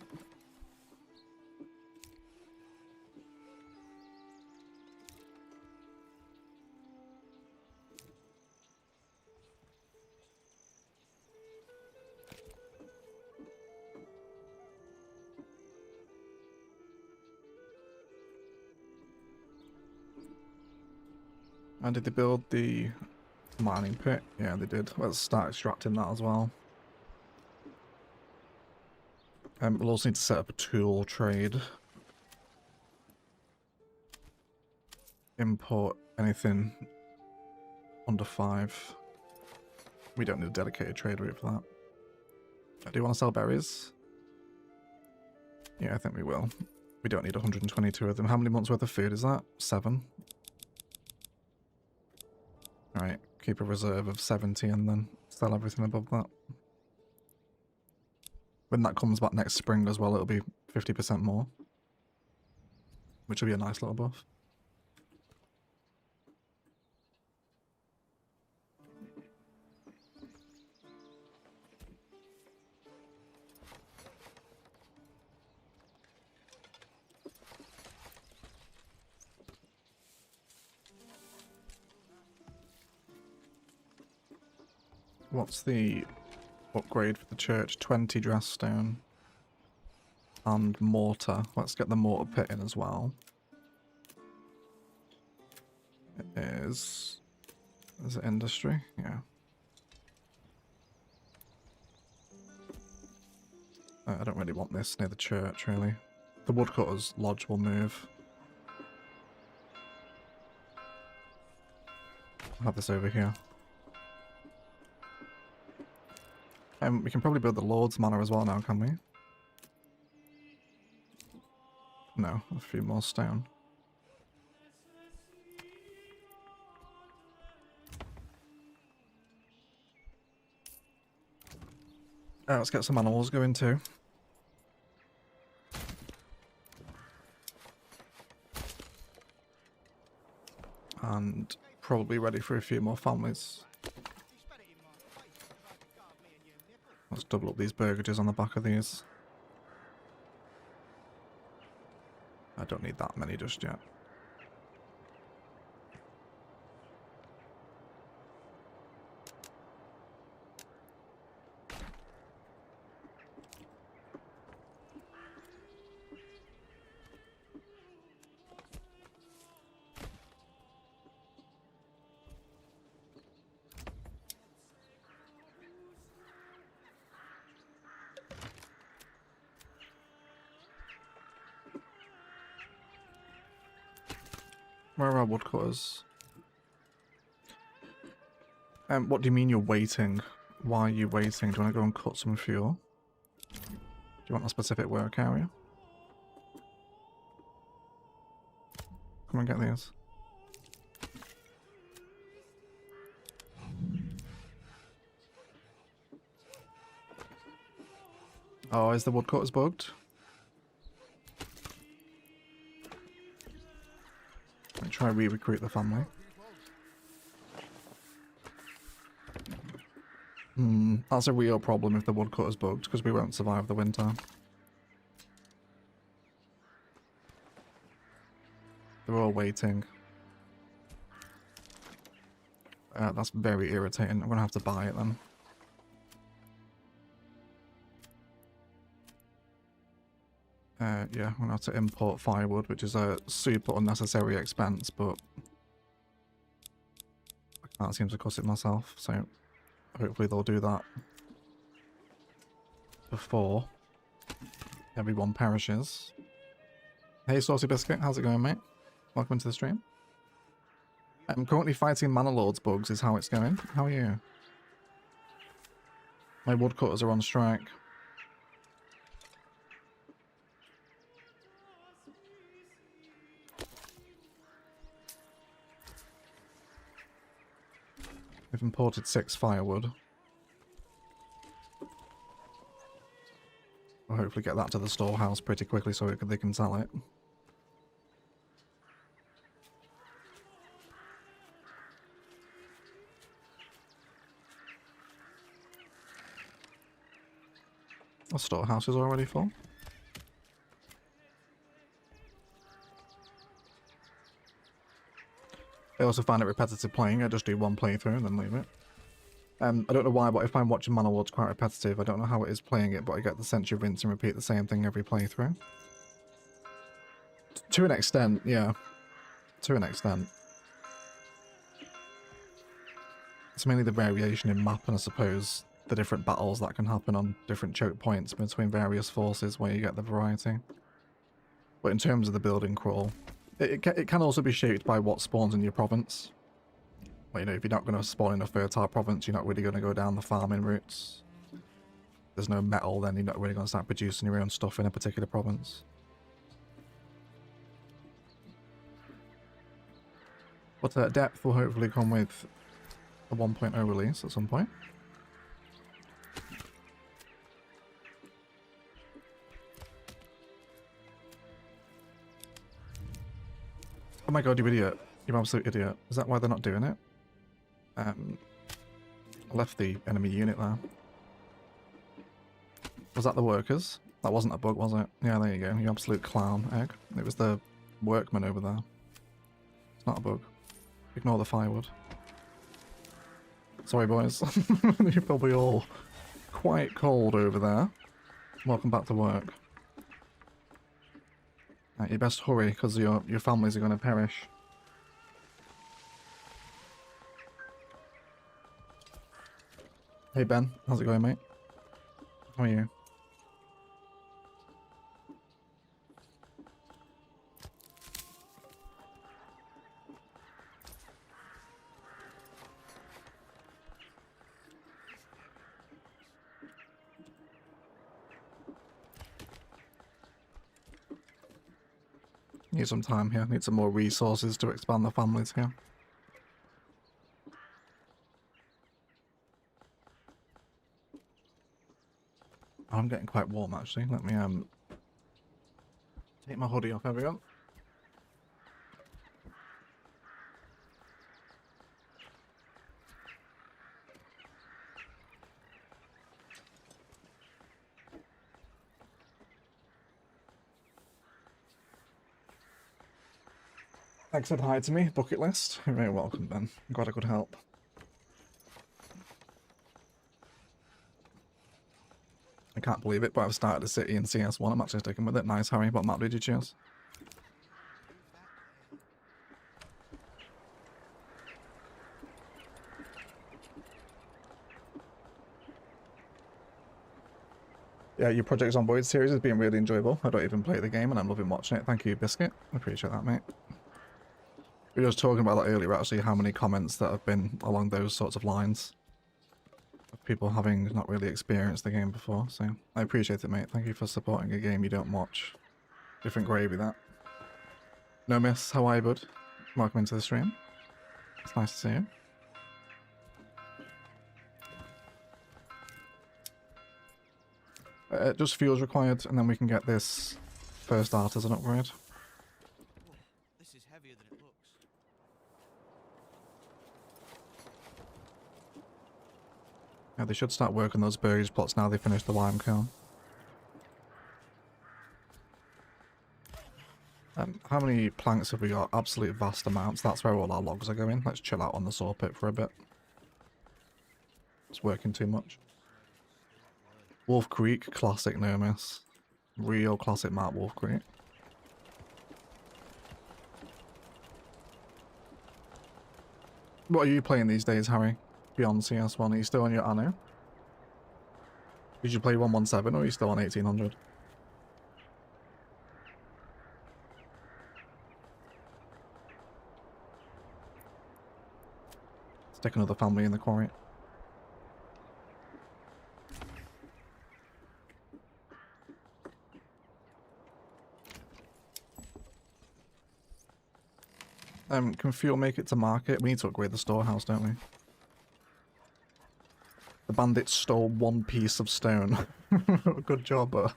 And did they build the mining pit? Yeah, they did. Let's start extracting that as well. We'll also need to set up a tool trade. Import anything under 5. We don't need a dedicated trade route for that. Do you want to sell berries? Yeah, I think we will. We don't need 122 of them. How many months worth of food is that? 7. Alright, keep a reserve of 70 and then sell everything above that. When that comes back next spring as well, it'll be 50% more. Which will be a nice little buff. What's the upgrade for the church? 20 dress stone and mortar. Let's get the mortar pit in as well. It is it industry? Yeah. I don't really want this near the church, really. The woodcutter's lodge will move. I'll have this over here. We can probably build the Lord's Manor as well now, can we? No, a few more stone. Let's get some animals going too. And probably ready for a few more families. Let's double up these burgages on the back of these. I don't need that many just yet. Where are our woodcutters? What do you mean you're waiting? Why are you waiting? Do you want to go and cut some fuel? Do you want a specific work area? Come and get these. Oh, is the woodcutters bugged? Try re-recruit the family. That's a real problem if the woodcutter's bugged, because we won't survive the winter. They're all waiting. That's very irritating. I'm going to have to buy it then. Yeah, I'm going to have to import firewood, which is a super unnecessary expense, but I can't seem to cut it myself, so hopefully they'll do that before everyone perishes. Hey Saucy Biscuit, how's it going, mate? Welcome to the stream. I'm currently fighting Manor Lords bugs is how it's going. How are you? My woodcutters are on strike. We've imported 6 firewood. We'll hopefully get that to the storehouse pretty quickly so they can sell it. The storehouse is already full. I also find it repetitive playing. I just do one playthrough and then leave it. I don't know why, but if I'm watching Manor Lords quite repetitive, I don't know how it is playing it, but I get the sense you rinse and repeat the same thing every playthrough. To an extent, yeah. To an extent. It's mainly the variation in map and I suppose the different battles that can happen on different choke points between various forces where you get the variety. But in terms of the building crawl, it can also be shaped by what spawns in your province. Well, you know, if you're not going to spawn in a fertile province, you're not really going to go down the farming routes. there's no metal, then you're not really going to start producing your own stuff in a particular province. But depth will hopefully come with a 1.0 release at some point. Oh my god, you idiot. You absolute idiot. Is that why they're not doing it? I left the enemy unit there. Was that the workers? That wasn't a bug, was it? Yeah, there you go. You absolute clown, egg. It was the workmen over there. It's not a bug. Ignore the firewood. Sorry, boys. You're probably all quite cold over there. Welcome back to work. Right, you best hurry, because your families are going to perish. Hey Ben, how's it going, mate? How are you? Need some time here. Need some more resources to expand the families here. I'm getting quite warm actually. Let me take my hoodie off, everyone. Thanks said hi to me, bucket list. You're very welcome, Ben. I'm glad I could help. I can't believe it, but I've started a city in CS1. I'm actually sticking with it. Nice, Harry. What map did you choose? Yeah, your Project Zomboid series has been really enjoyable. I don't even play the game and I'm loving watching it. Thank you, Biscuit. I appreciate that, mate. We were just talking about that earlier, actually, how many comments that have been along those sorts of lines. Of people having not really experienced the game before, so I appreciate it, mate. Thank you for supporting a game you don't watch. Different gravy, that. No miss, how are you, bud? Welcome into the stream. It's nice to see you. Just fuel's required, and then we can get this first artisan upgrade. This is heavier than it looks. Yeah, they should start working those burgage plots now they finished the lime kiln. How many planks have we got? Absolute vast amounts. That's where all our logs are going. Let's chill out on the saw pit for a bit. It's working too much. Wolf Creek, classic no miss. Real classic map, Wolf Creek. What are you playing these days, Harry? Beyond CS1, are you still on your Anno? Did you play 117 or are you still on 1800? Stick another family in the quarry. Can fuel make it to market? We need to upgrade the storehouse, don't we? The bandits stole one piece of stone. Good job,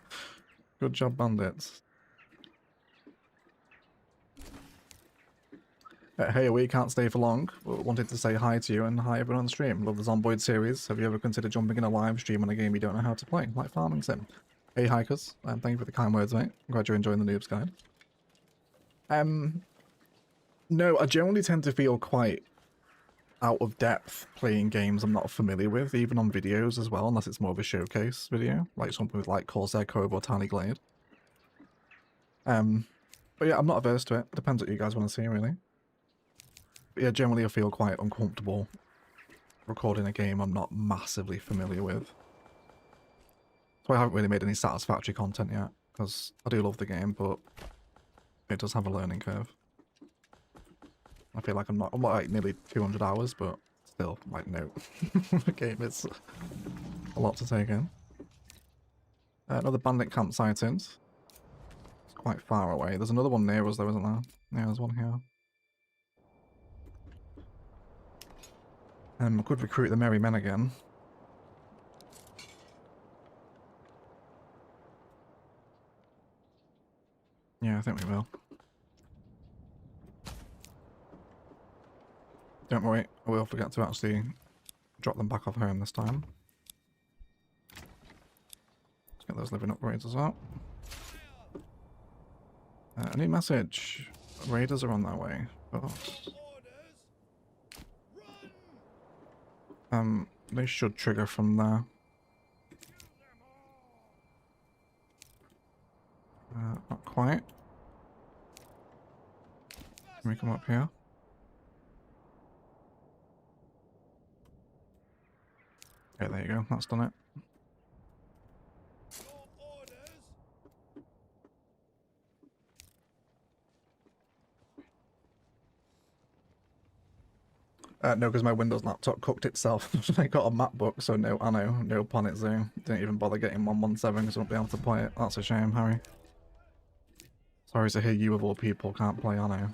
good job, bandits. Hey, we can't stay for long. Wanted to say hi to you and hi everyone on the stream. Love the Zomboid series. Have you ever considered jumping in a live stream on a game you don't know how to play, like Farming Sim? Hey, hikers. Thank you for the kind words, mate. I'm glad you're enjoying the Noob's Guide. No, I generally tend to feel quite out of depth playing games I'm not familiar with, even on videos as well, unless it's more of a showcase video, like something with like Corsair Cove or Tiny Glade. But yeah, I'm not averse to it. Depends what you guys want to see, really. But yeah, generally I feel quite uncomfortable recording a game I'm not massively familiar with. So I haven't really made any satisfactory content yet, because I do love the game, but it does have a learning curve. I feel like I'm like nearly 200 hours, but still, like, no. The game is a lot to take in. Another bandit camp sighted. It's quite far away. There's another one near us though, isn't there? Yeah, there's one here. I could recruit the merry men again. Yeah, I think we will. Don't worry, I will forget to actually drop them back off home this time. Let's get those living upgrades as well. A new message. Raiders are on their way. They should trigger from there. Not quite. Can we come up here? Okay, there you go. That's done it. No, because my Windows laptop cooked itself. I got a MacBook, so no, I know, no Planet Zoo. Didn't even bother getting 117 because I won't be able to play it. That's a shame, Harry. Sorry to hear you of all people can't play Anno.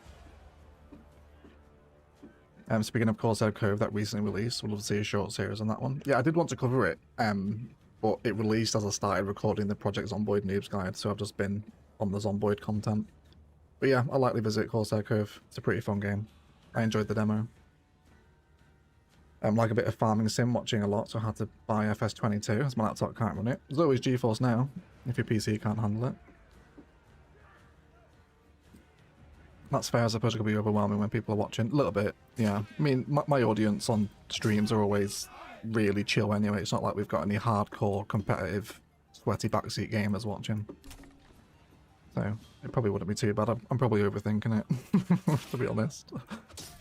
Speaking of Corsair Cove, that recently released, we'll love to see a short series on that one. Yeah, I did want to cover it, but it released as I started recording the Project Zomboid Noobs Guide, so I've just been on the Zomboid content. But yeah, I'll likely visit Corsair Cove. It's a pretty fun game. I enjoyed the demo. Like a bit of farming sim, watching a lot, so I had to buy FS22 as my laptop can't run it. There's always GeForce Now, if your PC can't handle it. That's fair, I suppose it could be overwhelming when people are watching. A little bit, yeah. I mean, my audience on streams are always really chill anyway. It's not like we've got any hardcore, competitive, sweaty backseat gamers watching. So, it probably wouldn't be too bad. I'm probably overthinking it, to be honest.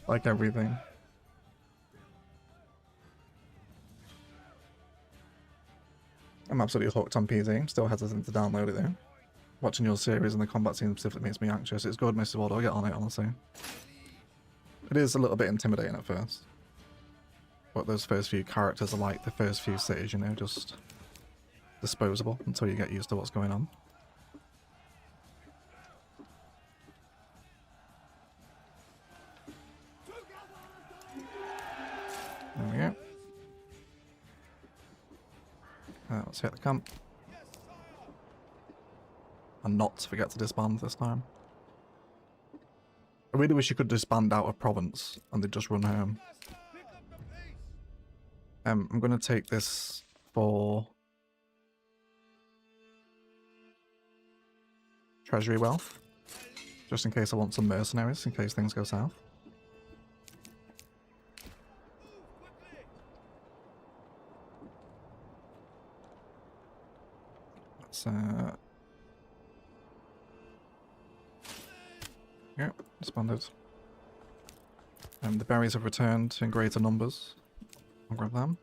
Like everything. I'm absolutely hooked on PC. Still hesitant to download it though. Watching your series and the combat scene specifically makes me anxious. It's good, Mr. Ward. I'll get on it, honestly. It is a little bit intimidating at first. But those first few characters are like the first few cities, you know, just disposable until you get used to what's going on. There we go. Let's hit the camp. And not forget to disband this time. I really wish you could disband out of province and they'd just run home. I'm going to take this for treasury wealth, just in case I want some mercenaries, in case things go south. Let's yeah, disbanded. The berries have returned in greater numbers. I'll grab them.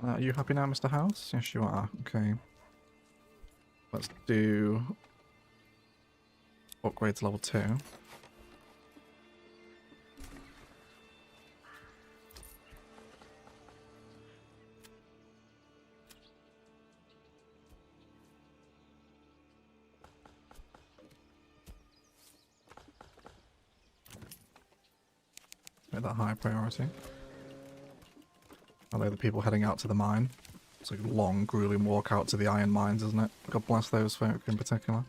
Are you happy now, Mr. House? Yes, you are. Okay. Let's do upgrade to level 2. Make that high priority. Although the people heading out to the mine. It's like a long, grueling walk out to the iron mines, isn't it? God bless those folk in particular.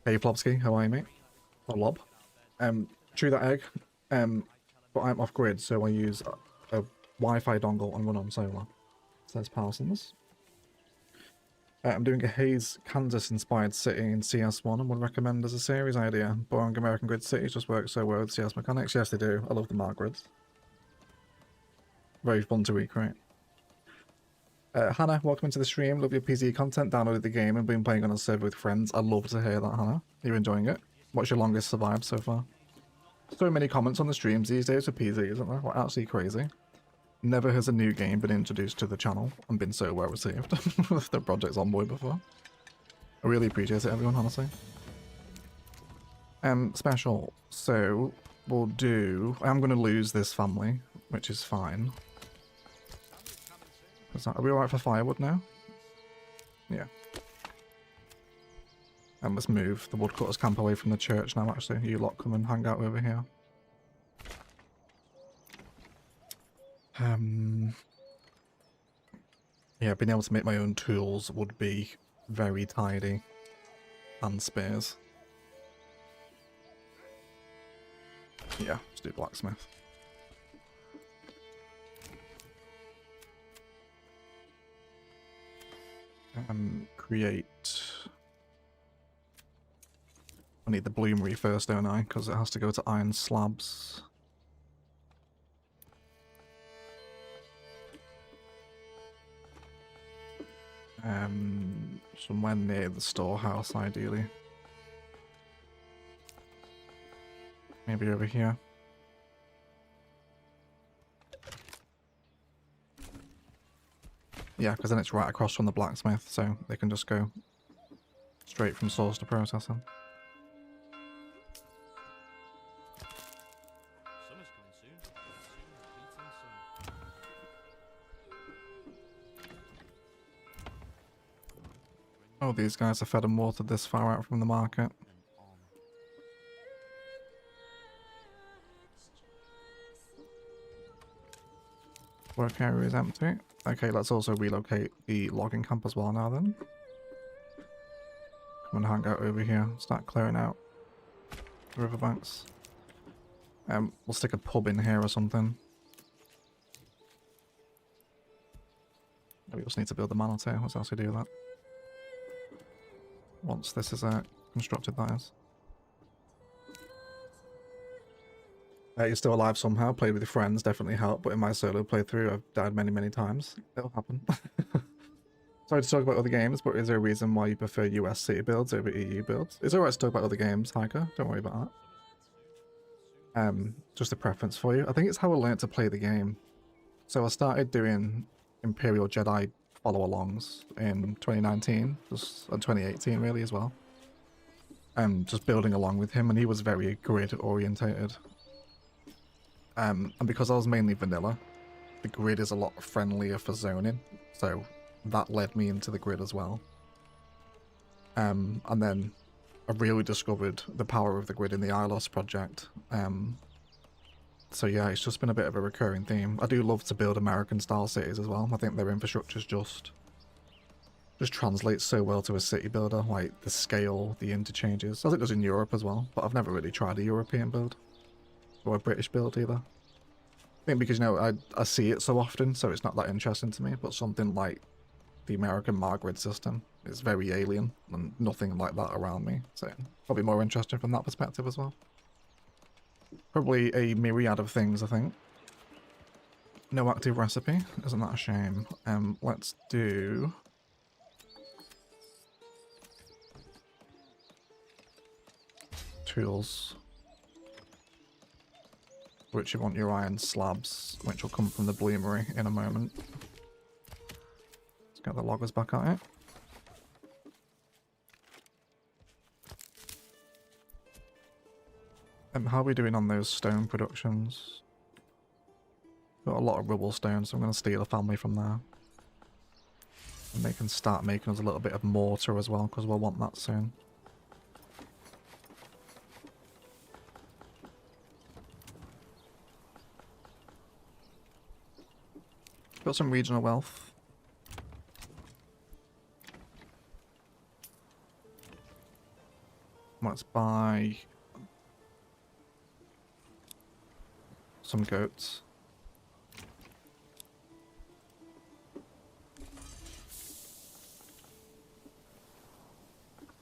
Hey Plobsky, how are you, mate? Or Lob. Chew that egg. But I'm off grid, so I use a Wi-Fi dongle and run on solar. Says Parsons. I'm doing a Hayes, Kansas-inspired city in CS1 and would recommend as a series idea. Boring American grid cities just work so well with CS mechanics. Yes, they do. I love the Mark grids. Very fun to recreate. Hannah, welcome into the stream. Love your PC content. Downloaded the game and been playing on a server with friends. I'd love to hear that, Hannah. You're enjoying it? What's your longest survived so far? So many comments on the streams these days for PC, isn't there? Like, absolutely crazy. Never has a new game been introduced to the channel and been so well received with the Project Zomboid before. I really appreciate it, everyone, honestly. Special. So, we'll do... I'm going to lose this family, which is fine. Are we alright for firewood now? Yeah. And let's move. The woodcutters camp away from the church now, actually. You lot come and hang out over here. Yeah, being able to make my own tools would be very tidy. And spears. Yeah, let's do blacksmith. Create... I need the bloomery first, don't I? Because it has to go to iron slabs. Somewhere near the storehouse, ideally. Maybe over here. Yeah, because then it's right across from the blacksmith, so they can just go straight from source to processing. Summer's coming soon. Oh, these guys are fed and watered this far out from the market. Work area is empty. Okay, let's also relocate the logging camp as well now then. Come and hang out over here. Start clearing out the riverbanks. We'll stick a pub in here or something. We just need to build the manor too. Let's actually do that. Once this is constructed, that is. You're still alive somehow. Played with your friends definitely helped, but in my solo playthrough, I've died many, many times. It'll happen. Sorry to talk about other games, but is there a reason why you prefer US city builds over EU builds? It's alright to talk about other games, Hiker. Don't worry about that. Just a preference for you. I think it's how I learned to play the game. So I started doing Imperial Jedi follow-alongs in 2019, just 2018 really as well. Just building along with him, and he was very grid-orientated. And because I was mainly vanilla, the grid is a lot friendlier for zoning, so that led me into the grid as well. And then I really discovered the power of the grid in the ILOS project. So yeah, it's just been a bit of a recurring theme. I do love to build American-style cities as well. I think their infrastructure's just translates so well to a city builder, like the scale, the interchanges, as it does in Europe as well. But I've never really tried a European build. Or a British build either. I think because, you know, I see it so often, so it's not that interesting to me, but something like the American Margrid system is very alien, and nothing like that around me, so probably more interesting from that perspective as well. Probably a myriad of things, I think. No active recipe, isn't that a shame? Let's do... tools. Which you want your iron slabs, which will come from the bloomery in a moment. Let's get the loggers back at it. How are we doing on those stone productions? Got a lot of rubble stone, so I'm going to steal a family from there. And they can start making us a little bit of mortar as well, because we'll want that soon. Got some regional wealth. Let's buy some goats.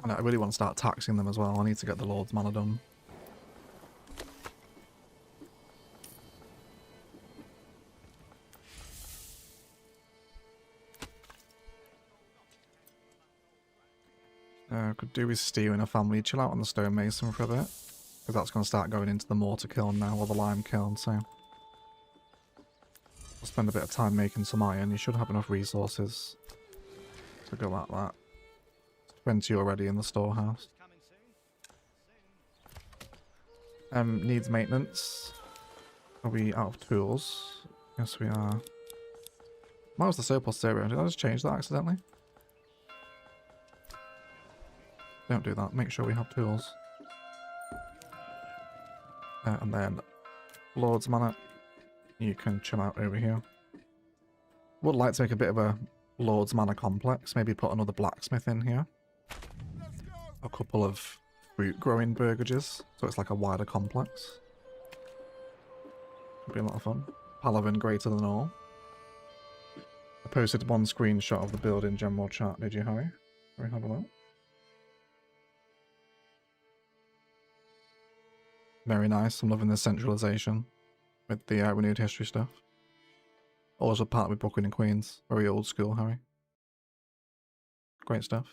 And I really want to start taxing them as well. I need to get the Lord's Manor done. Could do with stewing a family. Chill out on the stonemason for a bit. Because that's going to start going into the mortar kiln now, or the lime kiln, so... I'll spend a bit of time making some iron. You should have enough resources to go at that. 20 already in the storehouse. Needs maintenance. Are we out of tools? Yes, we are. Why was the surplus 0? Did I just change that accidentally? Don't do that. Make sure we have tools. And then Lord's Manor. You can chill out over here. Would like to make a bit of a Lord's Manor complex. Maybe put another blacksmith in here. A couple of fruit growing burgages. So it's like a wider complex. Would be a lot of fun. Paladin greater than all. I posted one screenshot of the build in general chat. Did you, Harry? Harry, have a look. Very nice. I'm loving the centralization with the renewed history stuff. Also part with Brooklyn and Queens. Very old school, Harry. Great stuff.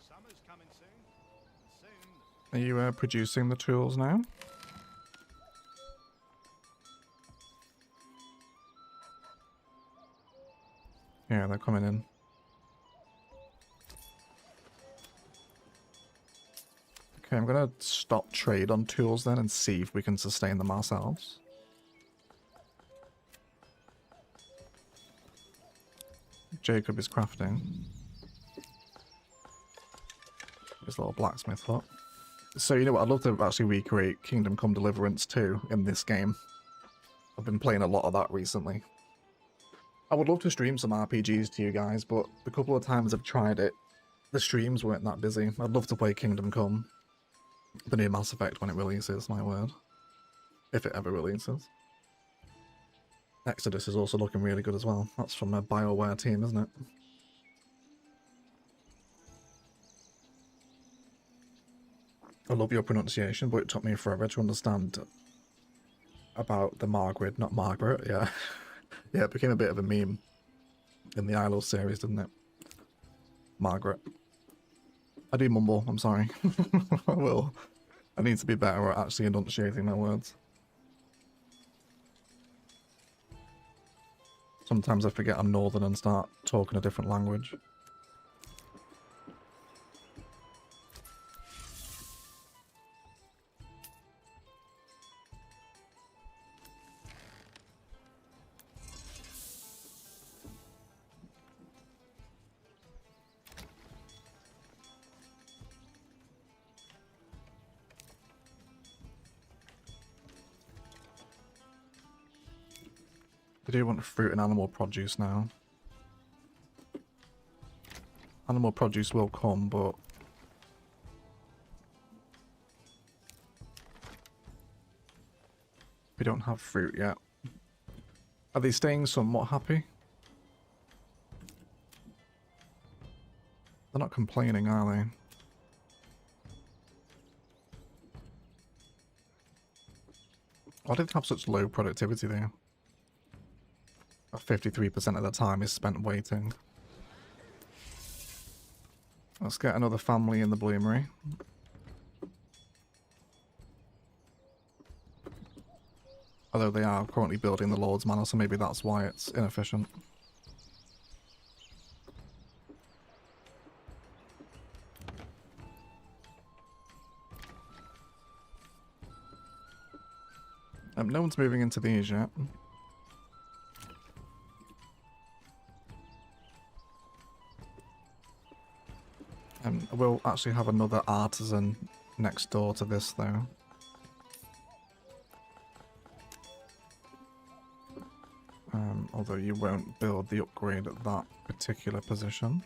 Summer's coming soon. And soon. Are you producing the tools now? Yeah, they're coming in. Okay, I'm gonna stop trade on tools then and see if we can sustain them ourselves. Jacob is crafting his little blacksmith hut. So you know what, I'd love to actually recreate Kingdom Come Deliverance 2 in this game. I've been playing a lot of that recently. I would love to stream some RPGs to you guys, but the couple of times I've tried it, the streams weren't that busy. I'd love to play Kingdom Come, the new Mass Effect, when it releases, my word. If it ever releases. Exodus is also looking really good as well. That's from a BioWare team, isn't it? I love your pronunciation, but it took me forever to understand about the Margaret, not Margaret, yeah. Yeah, it became a bit of a meme in the ILO series, didn't it? Margaret. I do mumble, I'm sorry. I will. I need to be better at actually enunciating my words. Sometimes I forget I'm northern and start talking a different language. I do want fruit and animal produce now. Animal produce will come, but we don't have fruit yet. Are they staying somewhat happy? They're not complaining, are they? Why do they have such low productivity there? 53% of the time is spent waiting. Let's get another family in the bloomery. Although they are currently building the Lord's Manor, so maybe that's why it's inefficient. No one's moving into these yet. We'll actually have another artisan next door to this, though. Although you won't build the upgrade at that particular position.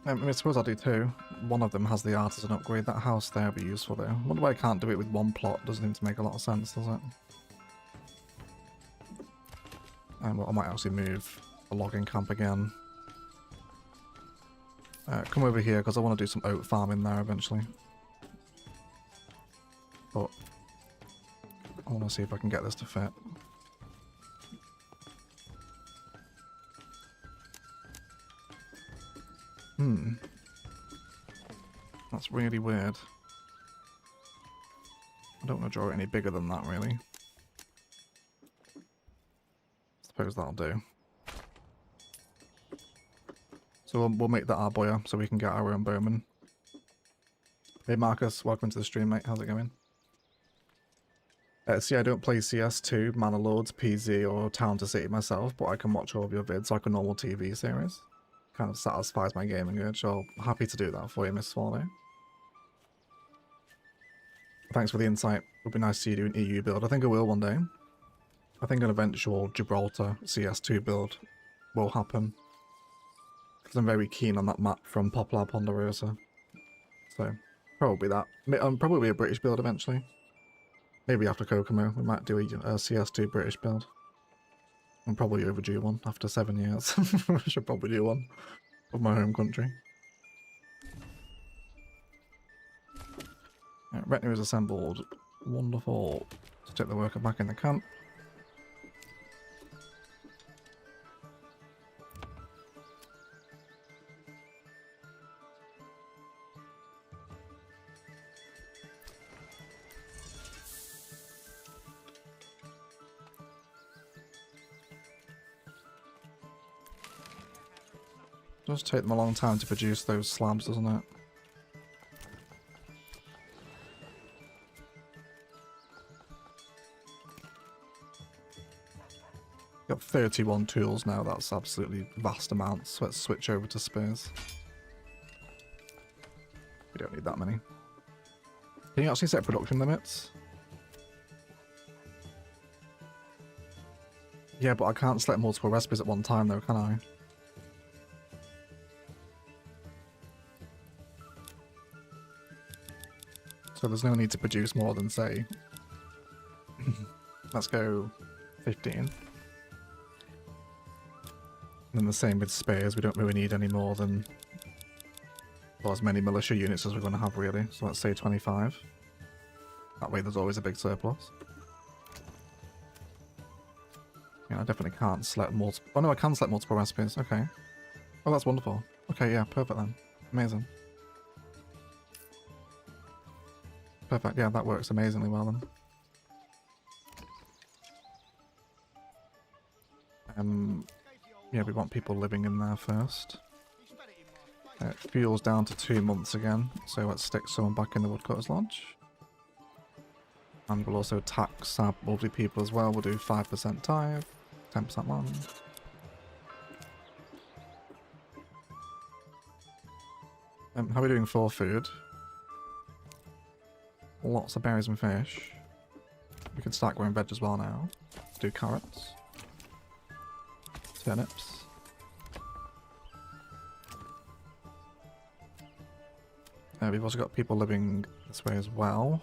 I suppose I do too. One of them has the artisan upgrade. That house there would be useful though. I wonder why I can't do it with one plot. Doesn't seem to make a lot of sense, does it? Well, I might actually move the logging camp again. Come over here because I want to do some oat farming there eventually. But I want to see if I can get this to fit. That's really weird. I don't want to draw it any bigger than that, really. Suppose that'll do. So we'll make that our boya so we can get our own bowman. Hey Marcus, welcome to the stream, mate. How's it going? See, I don't play CS2, Manor Lords, PZ, or Town to City myself, but I can watch all of your vids like a normal TV series. Kind of satisfies my gaming urge, so happy to do that for you, Miss Swallow. Thanks for the insight. It would be nice to see you do an EU build. I think I will one day. I think an eventual Gibraltar CS2 build will happen. Because I'm very keen on that map from Poplar Ponderosa. So, probably that. Probably a British build eventually. Maybe after Kokomo, we might do a CS2 British build. I'm probably overdue one after 7 years. I should probably do one of my home country. Right, retinue is assembled. Wonderful. Let's take the worker back in the camp. Does take them a long time to produce those slabs, doesn't it? Got 31 tools now, that's absolutely vast amounts. So let's switch over to spears. We don't need that many. Can you actually set production limits? Yeah, but I can't select multiple recipes at one time though, can I? So there's no need to produce more than, say, let's go 15. And then the same with spears, we don't really need any more than, well, as many militia units as we're going to have really. So let's say 25. That way there's always a big surplus. Yeah, I definitely can't select multiple, oh no, I can select multiple recipes, okay. Oh, that's wonderful. Okay, yeah, perfect then. Amazing. Perfect, yeah, that works amazingly well then. Yeah, we want people living in there first. Fuel's down to 2 months again, so let's stick someone back in the Woodcutter's Lodge. And we'll also tax our lovely people as well. We'll do 5% tithe, 10% land. How are we doing for food? Lots of berries and fish. We can start growing veg as well now. Let's do carrots. Turnips. We've also got people living this way as well.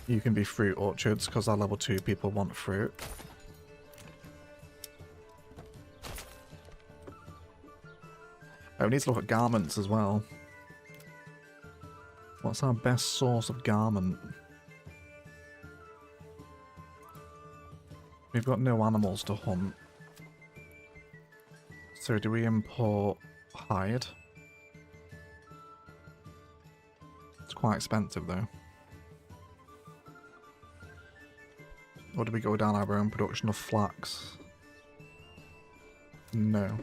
You can be fruit orchards because our level 2 people want fruit. Oh, we need to look at garments as well. What's our best source of garment? We've got no animals to hunt. So do we import hide? It's quite expensive though. Or do we go down our own production of flax? No,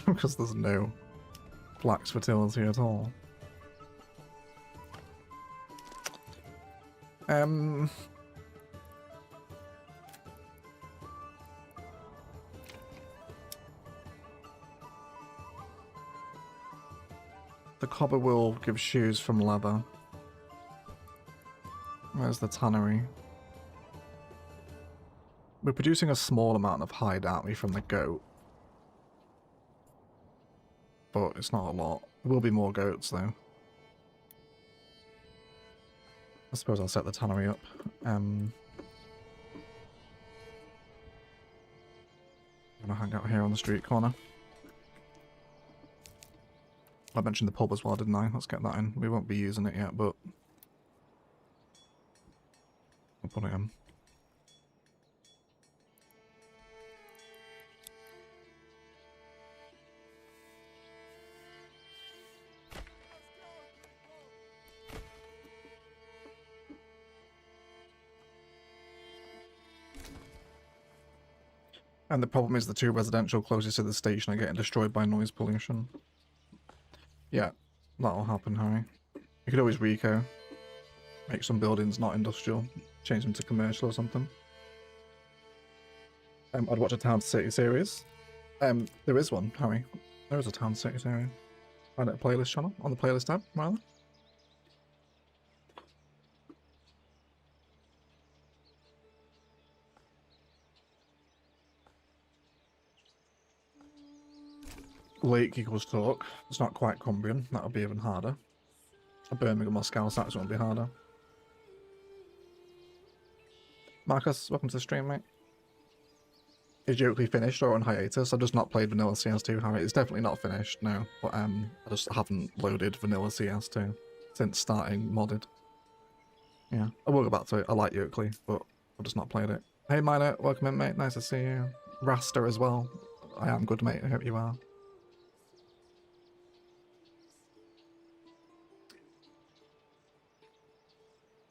because there's no flax fertility at all. The cobber will give shoes from leather. Where's the tannery? We're producing a small amount of hide, aren't we, from the goat? But it's not a lot. There will be more goats, though. I suppose I'll set the tannery up. I'm gonna hang out here on the street corner. I mentioned the pub as well, didn't I? Let's get that in. We won't be using it yet, but I'll put it in. And the problem is the 2 residential closest to the station are getting destroyed by noise pollution. Yeah, that'll happen, Harry. You could always Rico. Make some buildings not industrial. Change them to commercial or something. I'd watch a Town City series. There is one, Harry. There is a Town City series. Find it a playlist channel on the playlist tab, rather. Lake equals talk. It's not quite Cumbrian. That'll be even harder. A Birmingham or Scalsax won't be harder. Marcus, welcome to the stream, mate. Is Yokeley finished or on hiatus? I've just not played Vanilla CS2, Harry. It's definitely not finished, no. But I just haven't loaded Vanilla CS2 since starting modded. Yeah, I will go back to it. I like Yokeley, but I've just not played it. Hey, Minor, welcome in, mate. Nice to see you. Rasta as well. I am good, mate. I hope you are.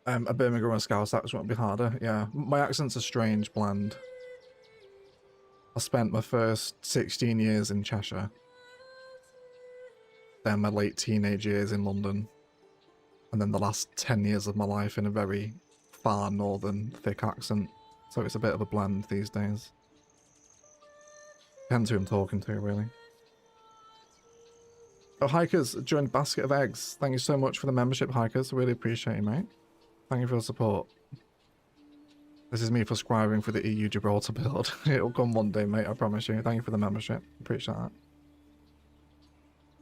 A Birmingham or Scalsax won't be harder. Yeah, my accent's a strange blend. I spent my first 16 years in Cheshire. Then my late teenage years in London. And then the last 10 years of my life in a very far northern thick accent. So it's a bit of a blend these days. Depends who I'm talking to, really. Oh, Hikers, joined Basket of Eggs. Thank you so much for the membership, Hikers. Really appreciate you, mate. Thank you for the support. This is me prescribing for the EU Gibraltar build. It'll come one day, mate, I promise you. Thank you for the membership. Appreciate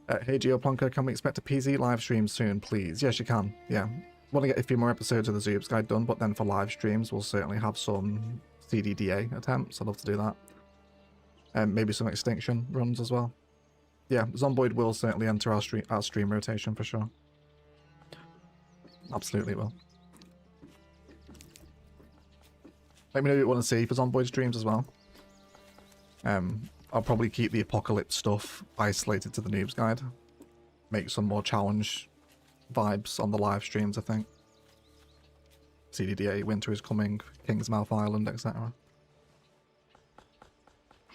that. Hey, Geoplonker, can we expect a PZ live stream soon, please? Yes, you can. Yeah. Want to get a few more episodes of the Zoobs Guide done, but then for live streams, we'll certainly have some CDDA attempts. I'd love to do that. And maybe some Extinction runs as well. Yeah, Zomboid will certainly enter our stream rotation for sure. Absolutely will. Let me know what you want to see for Zomboid streams as well. I'll probably keep the Apocalypse stuff isolated to the Noobs Guide. Make some more challenge vibes on the live streams, I think. CDDA, Winter is Coming, Kingsmouth Island, etc.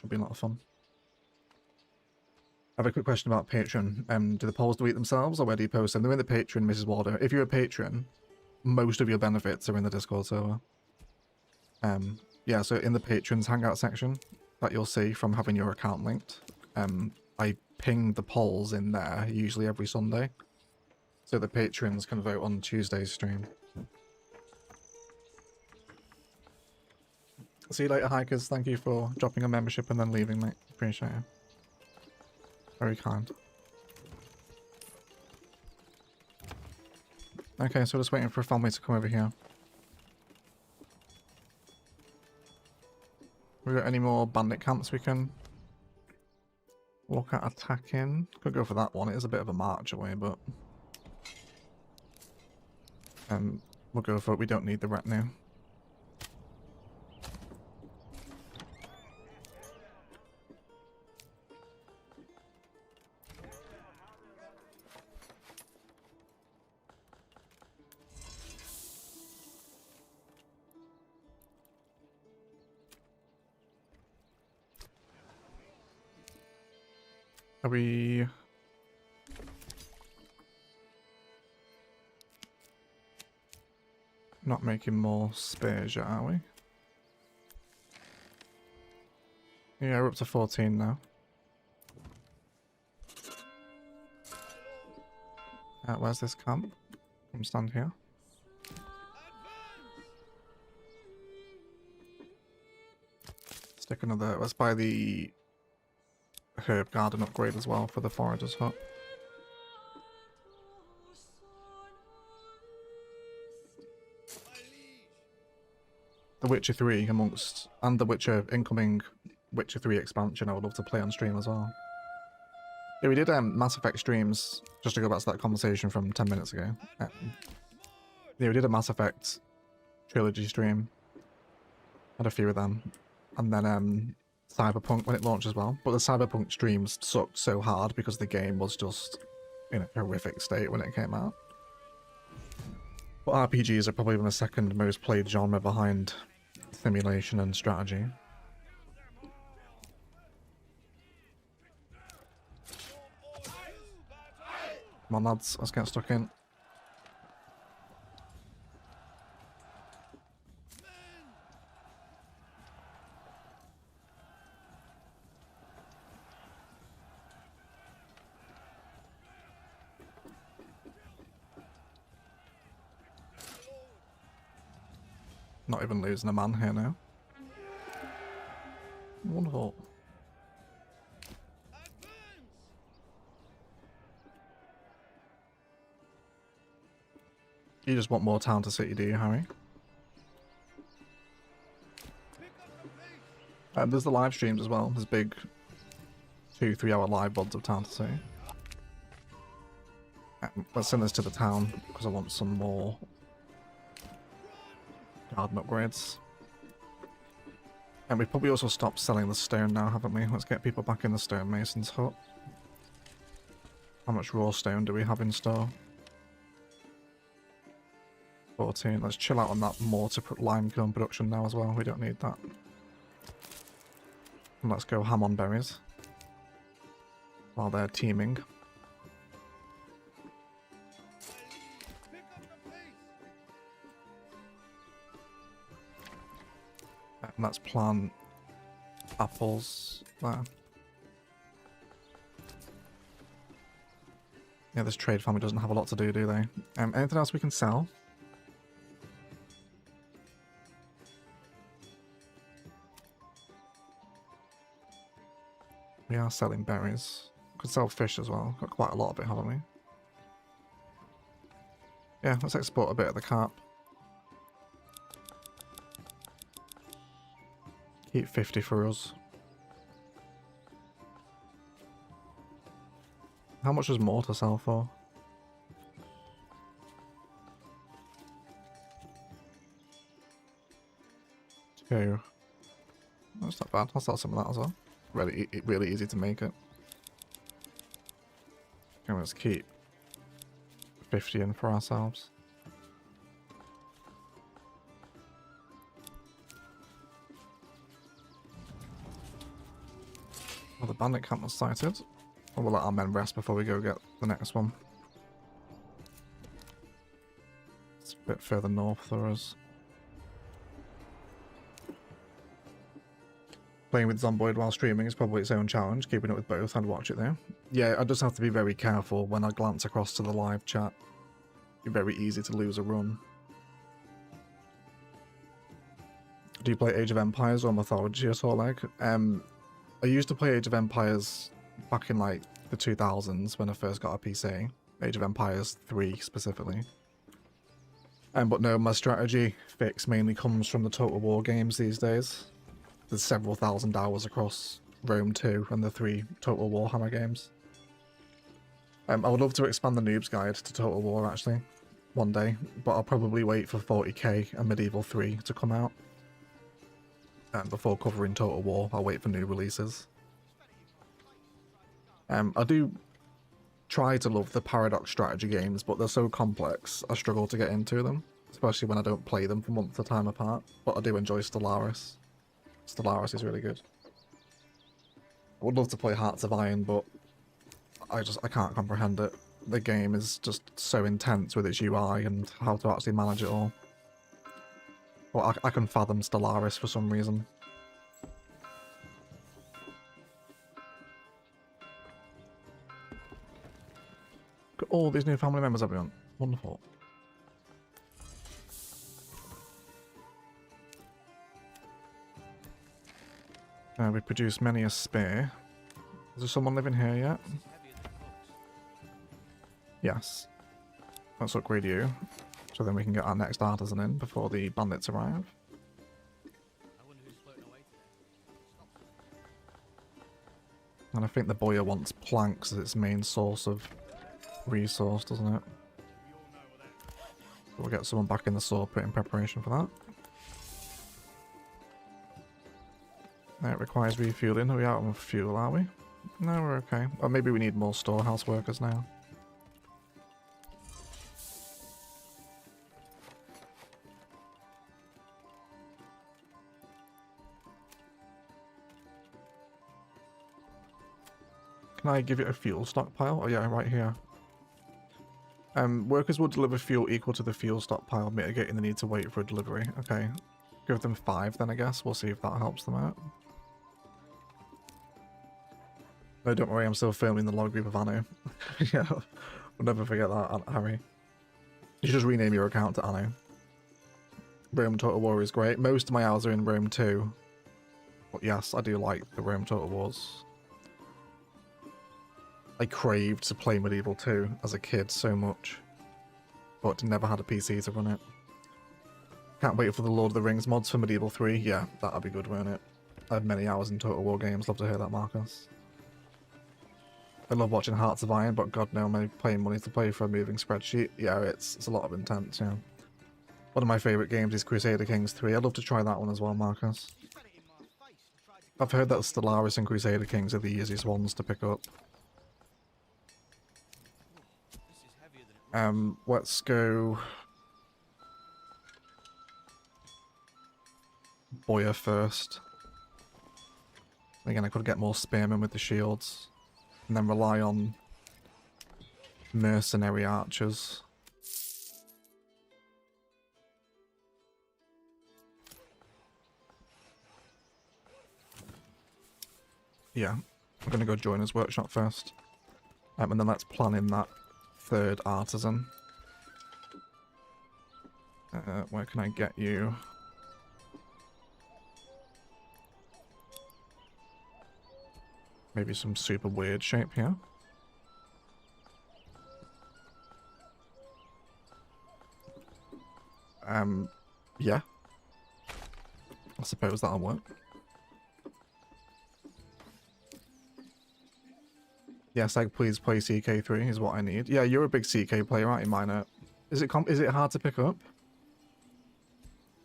Should be a lot of fun. I have a quick question about Patreon. Do the polls delete themselves, or where do you post them? They're in the Patreon, Mrs. Warder. If you're a patron, most of your benefits are in the Discord server. Yeah, so in the patrons hangout section that you'll see from having your account linked, I ping the polls in there usually every Sunday, so the patrons can vote on Tuesday's stream. See you later, Hikers. Thank you for dropping a membership and then leaving, mate. Appreciate it. Very kind. Okay, so just waiting for a family to come over here. We got any more bandit camps we can look at attacking? Could go for that one. It is a bit of a march away, but we'll go for it. We don't need the retinue. Are we... not making more spares yet, are we? Yeah, we're up to 14 now. Where's this camp? I'm stand here. Stick another... let's buy the herb garden upgrade as well for the forager's hut. The Witcher 3 amongst, and the Witcher incoming Witcher 3 expansion I would love to play on stream as well. Yeah, we did Mass Effect streams, just to go back to that conversation from 10 minutes ago. Yeah, we did a Mass Effect trilogy stream. Had a few of them. And then Cyberpunk when it launched as well. But the Cyberpunk streams sucked so hard because the game was just in a horrific state when it came out. But RPGs are probably the second most played genre behind simulation and strategy. Come on, lads. Let's get stuck in. Not even losing a man here now. Wonderful. You just want more town to city, do you, Harry? There's the live streams as well. There's big 2-3 hour live VODs of town to city. Let's send this to the town because I want some more garden upgrades. And we've probably also stopped selling the stone now, haven't we? Let's get people back in the stonemason's hut. How much raw stone do we have in store? 14. Let's chill out on that mortar limestone production now as well. We don't need that. And let's go ham on berries while they're teeming. And let's plant apples there. Yeah, this trade family doesn't have a lot to do, do they? Anything else we can sell? We are selling berries. Could sell fish as well. Got quite a lot of it, haven't we? Yeah, let's export a bit of the carp. Keep 50 for us. How much is more to sell for? 2. That's not bad. I'll sell some of that as well. Really easy to make it. Okay, let's keep 50 in for ourselves. Well, the bandit camp was sighted. We'll let our men rest before we go get the next one. It's a bit further north for us. Playing with Zomboid while streaming is probably its own challenge. Keeping it with both, I'd watch it there. Yeah, I just have to be very careful when I glance across to the live chat. It's very easy to lose a run. Do you play Age of Empires or Mythology at all, Egg? I used to play Age of Empires back in like the 2000s when I first got a PC. Age of Empires 3 specifically. But no, my strategy fix mainly comes from the Total War games these days. There's several thousand hours across Rome 2 and the 3 Total Warhammer games. I would love to expand the Noob's Guide to Total War actually, one day, but I'll probably wait for 40k and Medieval 3 to come out. And before covering Total War, I'll wait for new releases. I do try to love the Paradox strategy games, but they're so complex, I struggle to get into them, especially when I don't play them for months at a time apart, but I do enjoy Stellaris. Stellaris is really good. I would love to play Hearts of Iron, but I can't comprehend it. The game is just so intense with its UI and how to actually manage it all. Well, I can fathom Stellaris for some reason. Got all these new family members, everyone. Wonderful. We produce many a spear. Is there someone living here yet? Yes. Let's upgrade you, so then we can get our next artisan in before the bandits arrive. And I think the boyer wants planks as its main source of resource, doesn't it? So we'll get someone back in the saw pit in preparation for that. It requires refueling. Are we out of fuel, are we? No, we're okay. Or maybe we need more storehouse workers now. Can I give it a fuel stockpile? Oh yeah, right here. Workers will deliver fuel equal to the fuel stockpile, mitigating the need to wait for a delivery. Okay. Give them 5 then, I guess. We'll see if that helps them out. No, don't worry, I'm still filming the log group of Anno. Yeah, we'll never forget that, Harry. You should just rename your account to Anno. Rome Total War is great. Most of my hours are in Rome 2. But yes, I do like the Rome Total Wars. I craved to play Medieval 2 as a kid so much. But never had a PC to run it. Can't wait for the Lord of the Rings mods for Medieval 3. Yeah, that'd be good, won't it? I have many hours in Total War games. Love to hear that, Marcus. I love watching Hearts of Iron, but god no, am I paying money to play for a moving spreadsheet? Yeah, it's a lot of intense, yeah. One of my favourite games is Crusader Kings 3. I'd love to try that one as well, Marcus. I've heard that Stellaris and Crusader Kings are the easiest ones to pick up. Let's go... Boyer first. Again, I could get more spearmen with the shields. And then rely on mercenary archers. Yeah, I'm going to go join his workshop first. And then let's plan in that 3rd artisan. Where can I get you? Maybe some super weird shape here. Yeah. I suppose that'll work. Yes, please play CK3 is what I need. Yeah, you're a big CK player, aren't you, Minor? Is it hard to pick up?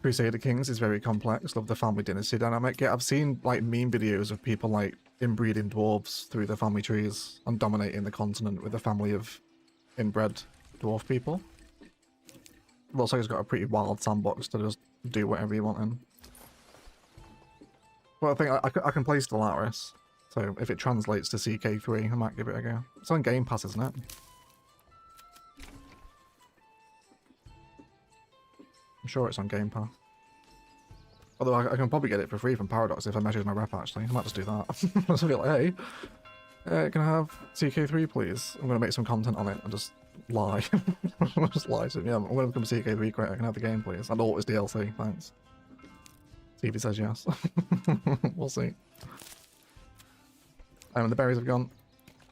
Crusader Kings is very complex. Love the family dynasty dynamic. Yeah, I've seen like meme videos of people like inbreeding dwarves through their family trees and dominating the continent with a family of inbred dwarf people. It looks like it's got a pretty wild sandbox to just do whatever you want in. Well, I think I can play Stellaris, so if it translates to CK3, I might give it a go. It's on Game Pass, isn't it? I'm sure it's on Game Pass. Although I can probably get it for free from Paradox if I measure my rep, actually. I might just do that. Just be like, hey, can I have CK3, please? I'm going to make some content on it and just lie. Just lie to him. Yeah, I'm going to become CK3 creator. Can I have the game, please? And all it's DLC, thanks. See if he says yes. We'll see. The berries have gone.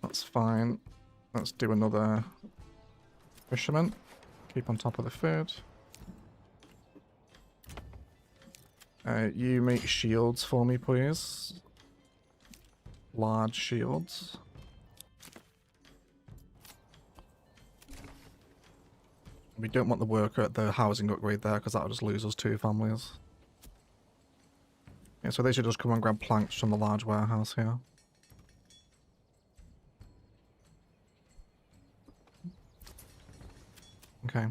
That's fine. Let's do another fisherman. Keep on top of the food. You make shields for me, please. Large shields. We don't want the worker at the housing upgrade there, because that'll just lose us 2 families. Yeah, so they should just come and grab planks from the large warehouse here. Okay.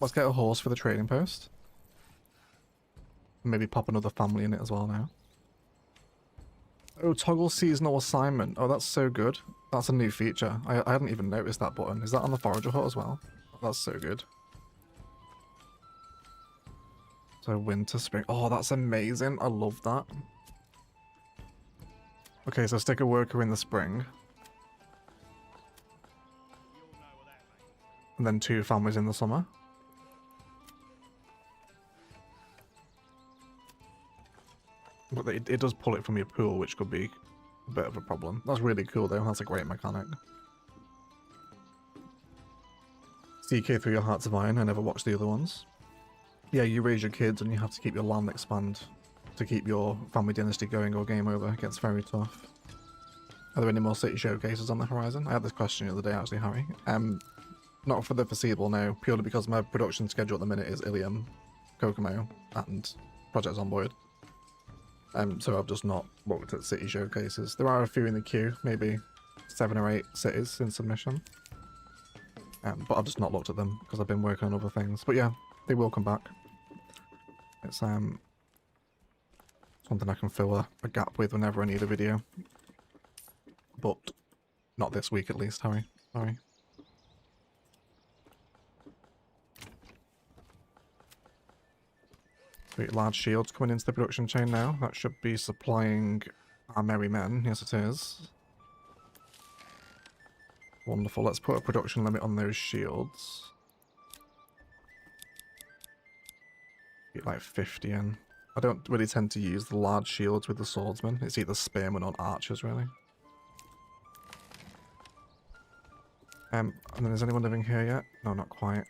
Let's get a horse for the trading post. Maybe pop another family in it as well now. Oh, toggle seasonal assignment. Oh, that's so good. That's a new feature. I hadn't even noticed that button. Is that on the forager hut as well? That's so good. So winter, spring. Oh, that's amazing. I love that. Okay, so stick a worker in the spring. And then 2 families in the summer. But it does pull it from your pool, which could be a bit of a problem. That's really cool though, that's a great mechanic. CK3 or Hearts of Iron, I never watched the other ones. Yeah, you raise your kids and you have to keep your land expand to keep your family dynasty going or game over. It gets very tough. Are there any more city showcases on the horizon? I had this question the other day actually, Harry. Not for the foreseeable now, purely because my production schedule at the minute is Ilium, Kokomo, and Project Zomboid. So I've just not looked at city showcases. There are a few in the queue, maybe 7 or 8 cities in submission. But I've just not looked at them because I've been working on other things. But yeah, they will come back. It's something I can fill a gap with whenever I need a video. But Not this week at least, Harry. Sorry. Sweet, large shields coming into the production chain now. That should be supplying our merry men. Yes, it is. Wonderful. Let's put a production limit on those shields. Get like 50 in. I don't really tend to use the large shields with the swordsmen. It's either spearmen or archers, really. And then is anyone living here yet? No, not quite.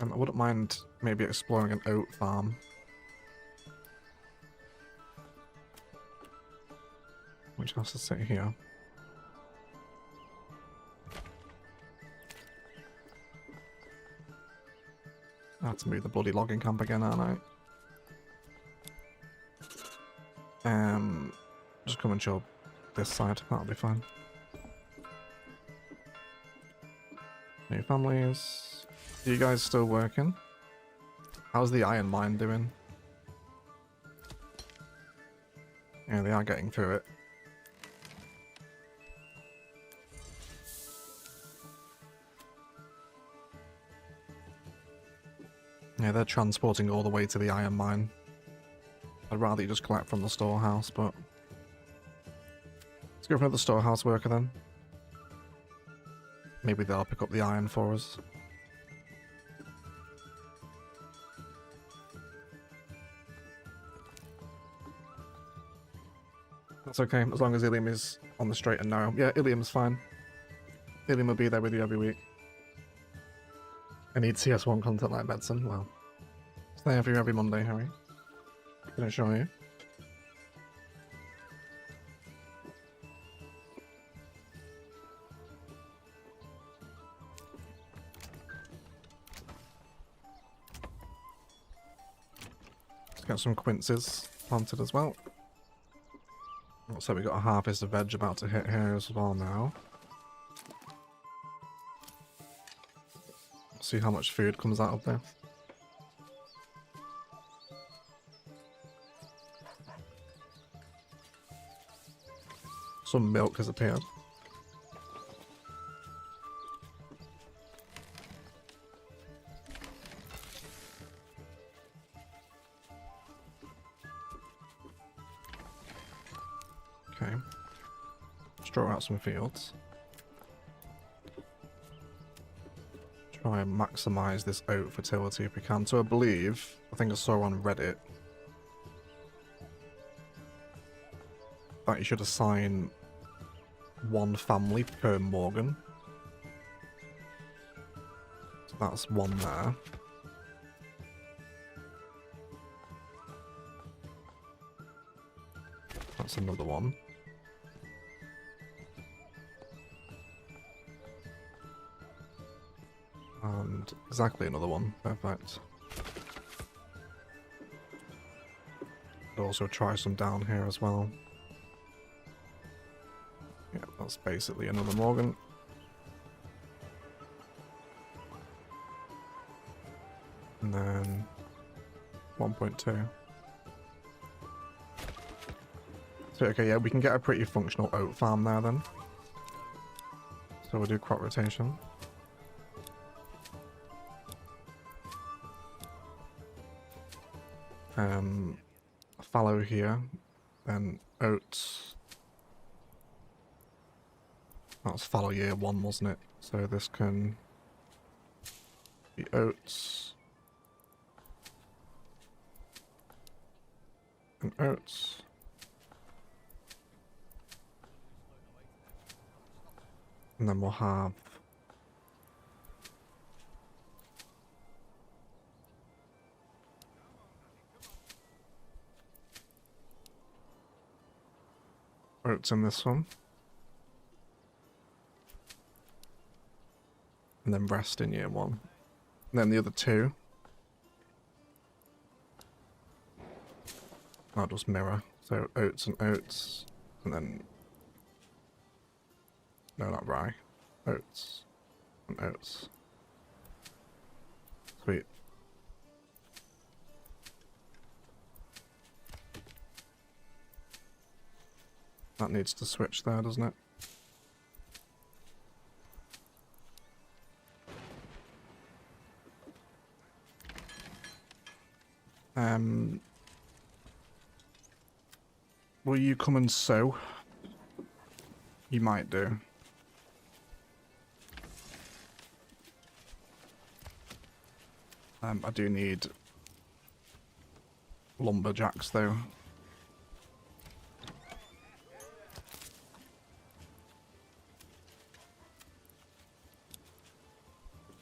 I wouldn't mind maybe exploring an oat farm. Which has to sit here. I have to move the bloody logging camp again, aren't I? Just come and chill this side, that'll be fine. New families. Are you guys still working? How's the iron mine doing? Yeah, they are getting through it. Yeah, they're transporting all the way to the iron mine. I'd rather you just collect from the storehouse, but... Let's go for another storehouse worker then. Maybe they'll pick up the iron for us. That's okay, as long as Ilium is on the straight and narrow. Yeah, Ilium's fine. Ilium will be there with you every week. I need CS1 content like medicine. Well, it's there for you every Monday, Harry. Can I show you? Let's get some quinces planted as well. Looks like we got a harvest of veg about to hit here as well now. See how much food comes out of there. Some milk has appeared. Okay. Let's draw out some fields. Try and maximize this oat fertility if we can. So I think I saw on Reddit that you should assign one family per Morgan. So that's one there. That's another one. And exactly another one. Perfect. Could also try some down here as well. Yeah, that's basically another Morgan. And then 1.2. So okay, yeah, we can get a pretty functional oat farm there then. So we'll do crop rotation. Fallow here, then oats. That was fallow year 1, wasn't it? So this can be oats. And oats. And then we'll have oats in this one. And then rest in year 1. And then the other 2. I'll just mirror. So oats and oats. And then No, not rye. Oats. And oats. Sweet. That needs to switch there, doesn't it? Will you come and sew? You might do. I do need lumberjacks though.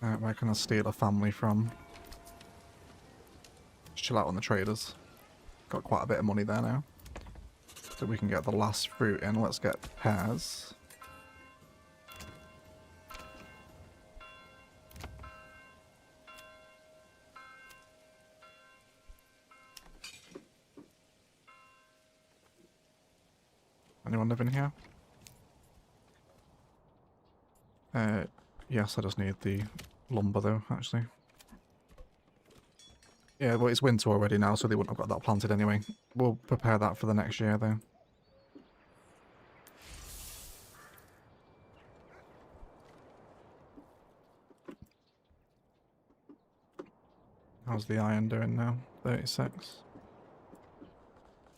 Where can I steal a family from? Just chill out on the traders. Got quite a bit of money there now. So we can get the last fruit in. Let's get pears. Anyone living here? Yes, I just need the lumber though, actually. Yeah, well, it's winter already now, so they wouldn't have got that planted anyway. We'll prepare that for the next year, though. How's the iron doing now? 36.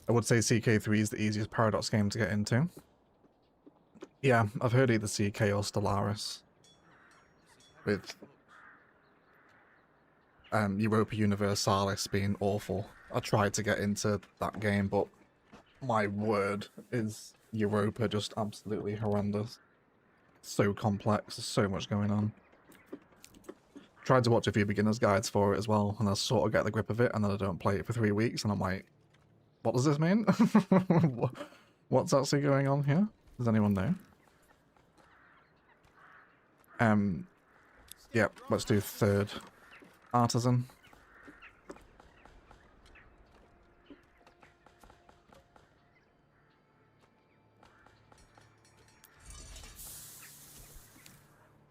I would say CK3 is the easiest Paradox game to get into. Yeah, I've heard either CK or Stellaris. With Europa Universalis being awful. I tried to get into that game, but my word, is Europa just absolutely horrendous. So complex, there's so much going on. Tried to watch a few beginner's guides for it as well, and I sort of get the grip of it, and then I don't play it for 3 weeks, and I'm like, what does this mean? What's actually going on here? Does anyone know? Yep, let's do third. Artisan.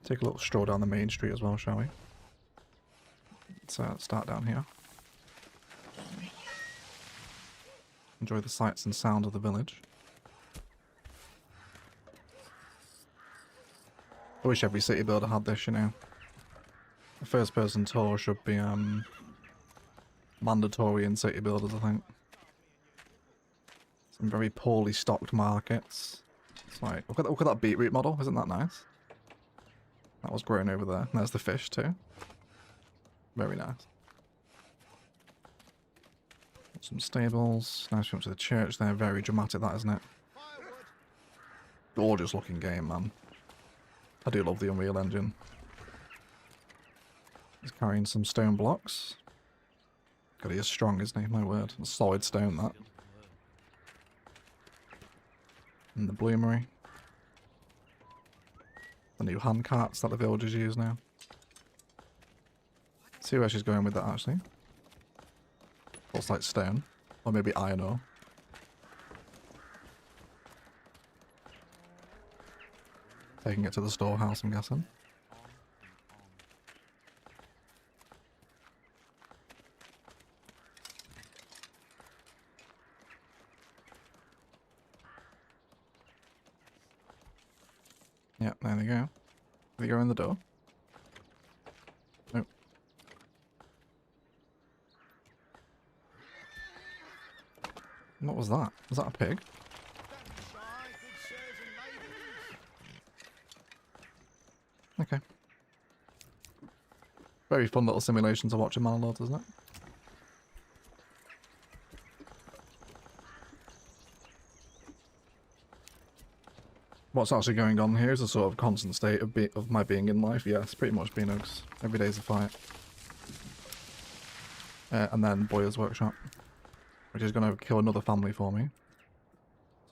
Take a little stroll down the main street as well, shall we? Let's start down here. Enjoy the sights and sounds of the village. I wish every city builder had this, you know. The first person tour should be mandatory in city builders, I think. Some very poorly stocked markets. It's like, look at that beetroot model, isn't that nice? That was growing over there. There's the fish too. Very nice. Some stables. Nice jump to the church there. Very dramatic, that, isn't it? Gorgeous looking game, man. I do love the Unreal Engine. He's carrying some stone blocks. God, he is strong, isn't he? My word. A solid stone, that. And the bloomery. The new handcarts that the villagers use now. See where she's going with that, actually. Looks like stone. Or maybe iron ore. Taking it to the storehouse, I'm guessing. Yep, there they go. Did they go in the door? Nope. What was that? Was that a pig? Okay. Very fun little simulation to watch in Manor Lords, isn't it? What's actually going on here is a sort of constant state of my being in life. Yes, pretty much Beanogs. Every day's a fight. And then Boyer's Workshop, which is going to kill another family for me.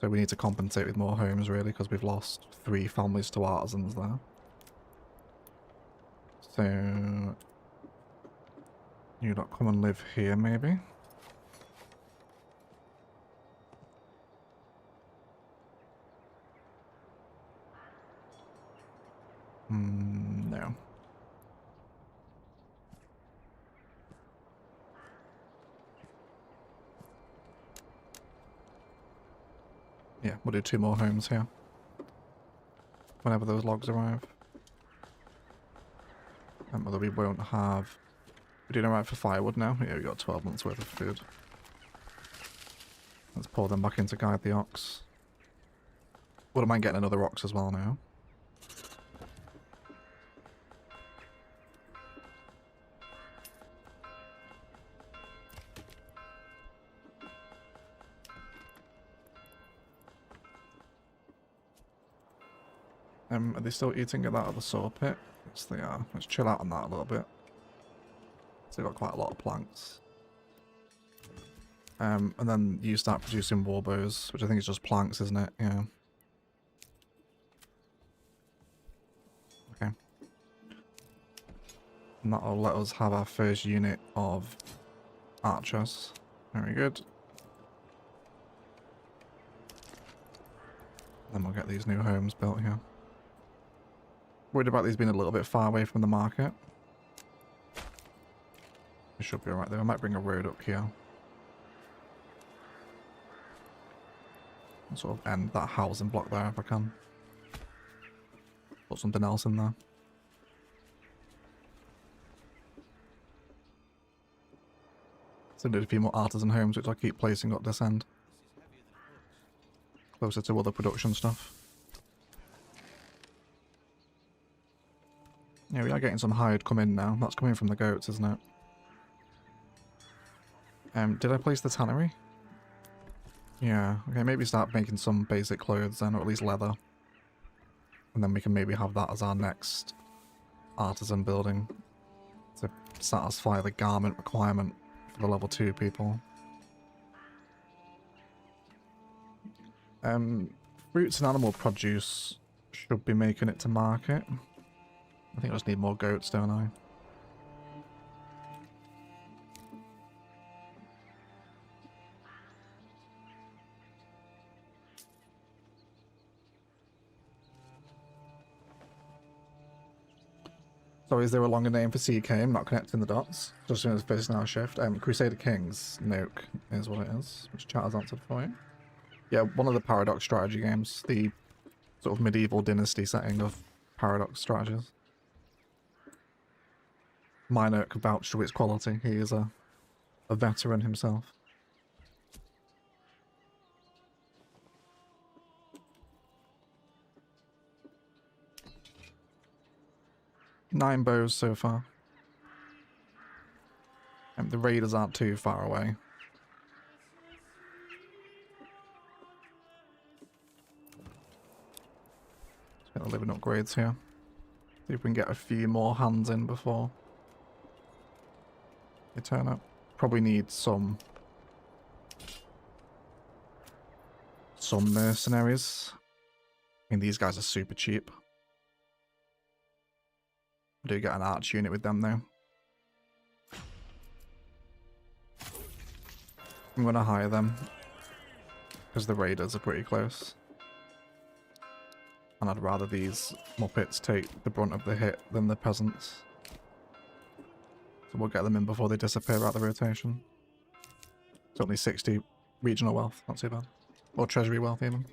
So we need to compensate with more homes, really, because we've lost 3 families to artisans there. So you lot come and live here, maybe? No. Yeah, we'll do 2 more homes here. Whenever those logs arrive. Although we won't have... We're doing alright for firewood now. Yeah, we got 12 months worth of food. Let's pour them back in to guide the ox. Wouldn't mind getting another ox as well now. Are they still eating at that other saw pit? Yes, they are. Let's chill out on that a little bit. They've got quite a lot of planks. And then you start producing warbows, which I think is just planks, isn't it? Yeah. Okay. And that'll let us have our first unit of archers. Very good. Then we'll get these new homes built here. Worried about these being a little bit far away from the market. It should be alright though. I might bring a road up here. And sort of end that housing block there if I can. Put something else in there. So there's a few more artisan homes which I keep placing up this end. Closer to other production stuff. Yeah, we are getting some hide come in now. That's coming from the goats, isn't it? Did I place the tannery? Yeah, okay, maybe start making some basic clothes then, or at least leather. And then we can maybe have that as our next artisan building to satisfy the garment requirement for the level 2 people. Fruits and animal produce should be making it to market. I think I just need more goats, don't I? So is there a longer name for CK? I'm not connecting the dots. Just doing this first now shift. Crusader Kings, Nuke is what it is, which chat has answered for you. Yeah, one of the Paradox strategy games. The sort of medieval dynasty setting of Paradox strategies. Minor could vouch to its quality. He is a veteran himself. Nine bows so far. And the raiders aren't too far away. Just get the living upgrades here. See if we can get a few more hands in before they turn up. Probably need some mercenaries. I mean, these guys are super cheap. I do get an arch unit with them though. I'm gonna hire them because the raiders are pretty close. And I'd rather these Muppets take the brunt of the hit than the peasants. So we'll get them in before they disappear out the rotation. It's only 60 regional wealth, not too bad. Or treasury wealth even.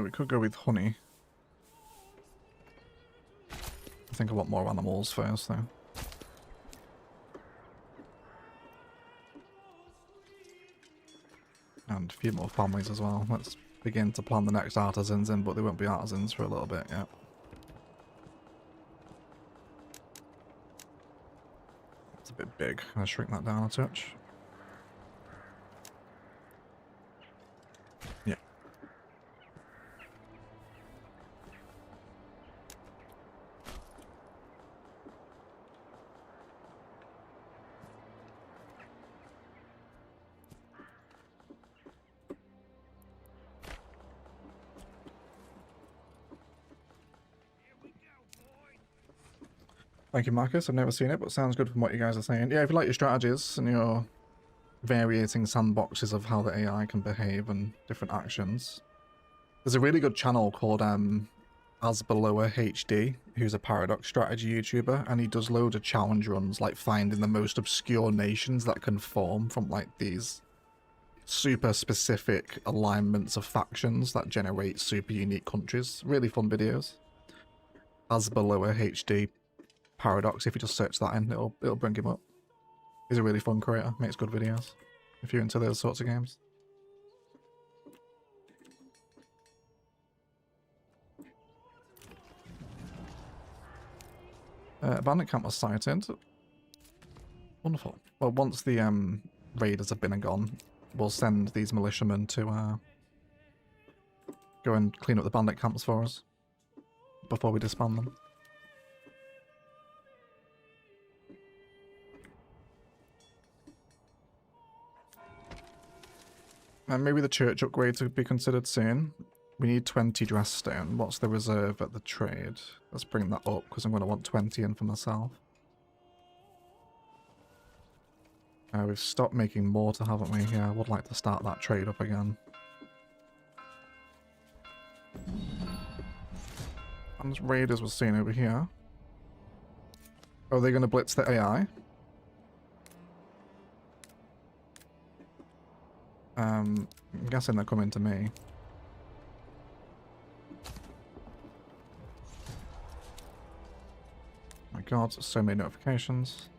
We could go with honey. I think I want more animals first though. And a few more families as well. Let's begin to plan the next artisans in, but they won't be artisans for a little bit yet. It's a bit big. Can I shrink that down a touch? Yeah. Thank you, Marcus. I've never seen it, but sounds good from what you guys are saying. Yeah, if you like your strategies and your variating sandboxes of how the AI can behave and different actions, there's a really good channel called Asbeloa HD, who's a paradox strategy YouTuber, and he does loads of challenge runs, like finding the most obscure nations that can form from like these super specific alignments of factions that generate super unique countries. Really fun videos. Asbeloa HD Paradox, if you just search that in, it'll bring him up. He's a really fun creator, makes good videos if you're into those sorts of games. Bandit camp was sighted. Wonderful. Well, once the raiders have been and gone, we'll send these militiamen to go and clean up the bandit camps for us before we disband them. And maybe the church upgrade to be considered soon. We need 20 dress stone. What's the reserve at the trade? Let's bring that up because I'm going to want 20 in for myself. We've stopped making mortar, haven't we? Yeah, I would like to start that trade up again. And raiders was seen over here. Oh, they're going to blitz the AI? I'm guessing they're coming to me. My god, so many notifications.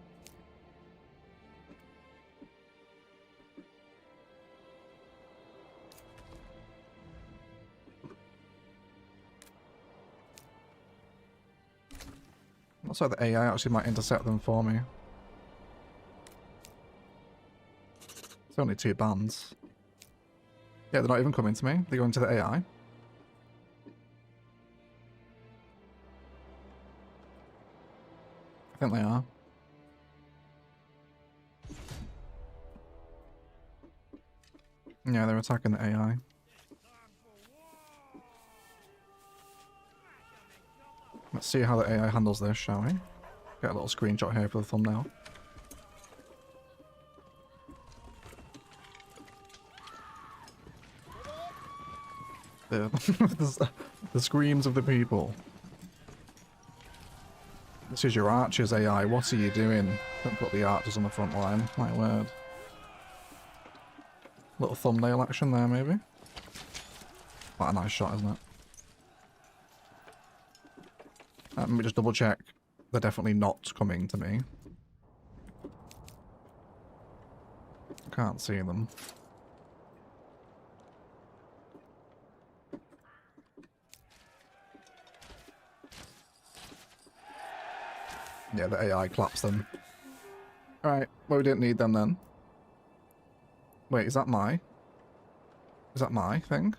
Looks like the AI actually might intercept them for me. It's only 2 bands. Yeah, they're not even coming to me. They're going to the AI. I think they are. Yeah, they're attacking the AI. Let's see how the AI handles this, shall we? Get a little screenshot here for the thumbnail. The screams of the people. This is your archers, AI. What are you doing? Don't put the archers on the front line. My word. Little thumbnail action there, maybe. Quite a nice shot, isn't it? Let me just double check. They're definitely not coming to me. Can't see them. Yeah, the AI claps them. Alright, well we didn't need them then. Wait, is that my thing?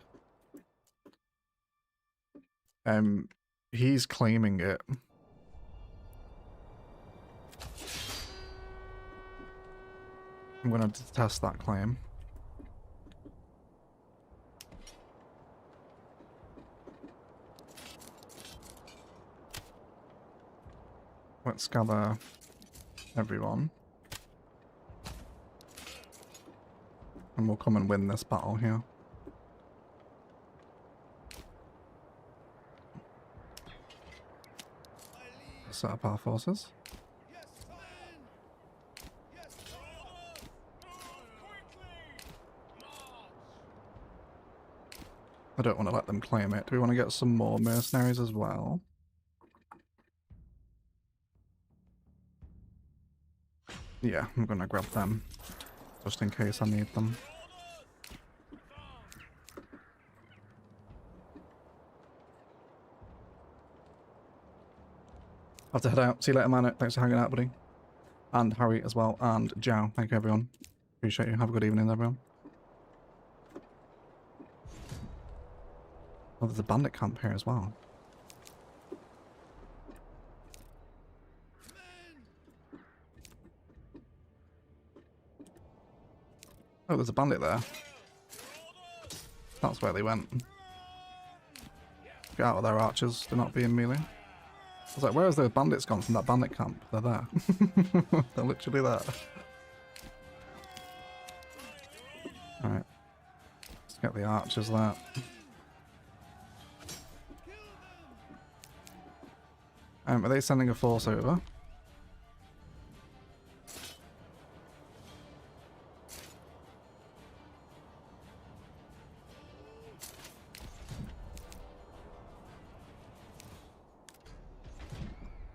He's claiming it. I'm gonna test that claim. Let's gather everyone. And we'll come and win this battle here. Set up our forces. I don't want to let them claim it. Do we want to get some more mercenaries as well? Yeah, I'm going to grab them. Just in case I need them. I have to head out. See you later, Manor. Thanks for hanging out, buddy. And Harry as well. And Jow. Thank you, everyone. Appreciate you. Have a good evening, everyone. Oh, there's a bandit camp here as well. Oh, there's a bandit there. That's where they went. Get out of there, archers. They're not being melee. was like, where has those bandits gone from that bandit camp? They're there. They're literally there. Alright. Let's get the archers there. Are they sending a force over?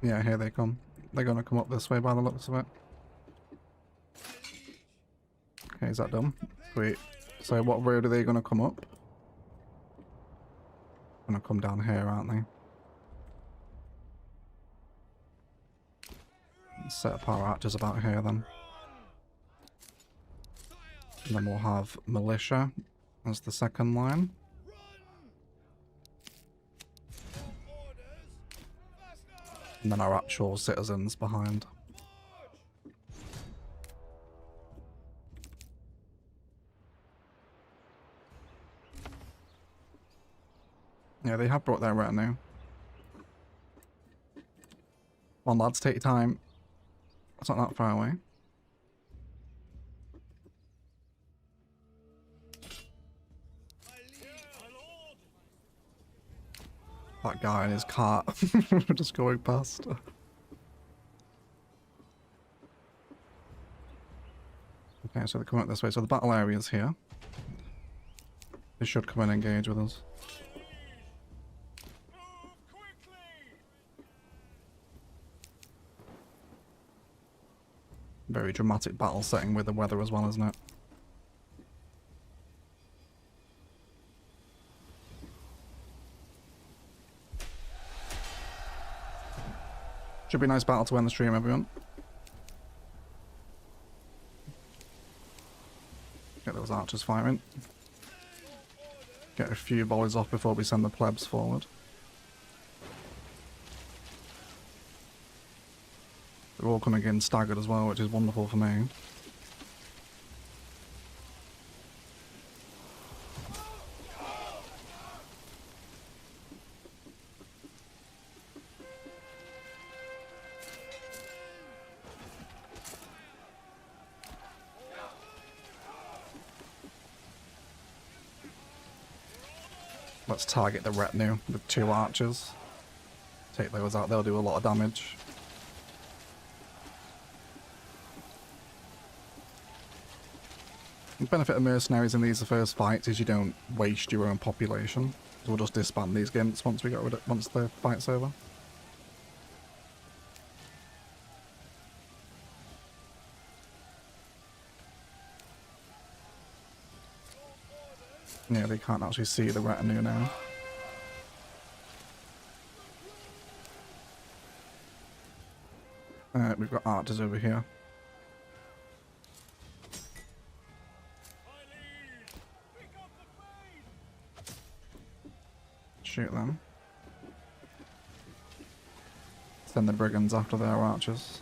Yeah, here they come. They're gonna come up this way by the looks of it. Okay, is that done? Sweet. So what road are they gonna come up? Gonna come down here, aren't they? Let's set up our archers about here then. And then we'll have militia as the second line. And then our actual citizens behind. Yeah, they have brought their retinue. Come on, lads, take your time. It's not that far away. That guy in his cart just going past. Okay, so they're coming up this way. So the battle area is here. They should come and engage with us. Very dramatic battle setting with the weather as well, isn't it? Should be a nice battle to end the stream, everyone. Get those archers firing. Get a few volleys off before we send the plebs forward. They're all coming in staggered as well, which is wonderful for me. Let's target the retinue with 2 archers. Take those out, they'll do a lot of damage. The benefit of mercenaries in these first fights is you don't waste your own population. So we'll just disband these gimps once once the fight's over. Yeah, they can't actually see the retinue now. We've got archers over here. Shoot them. Send the brigands after their archers.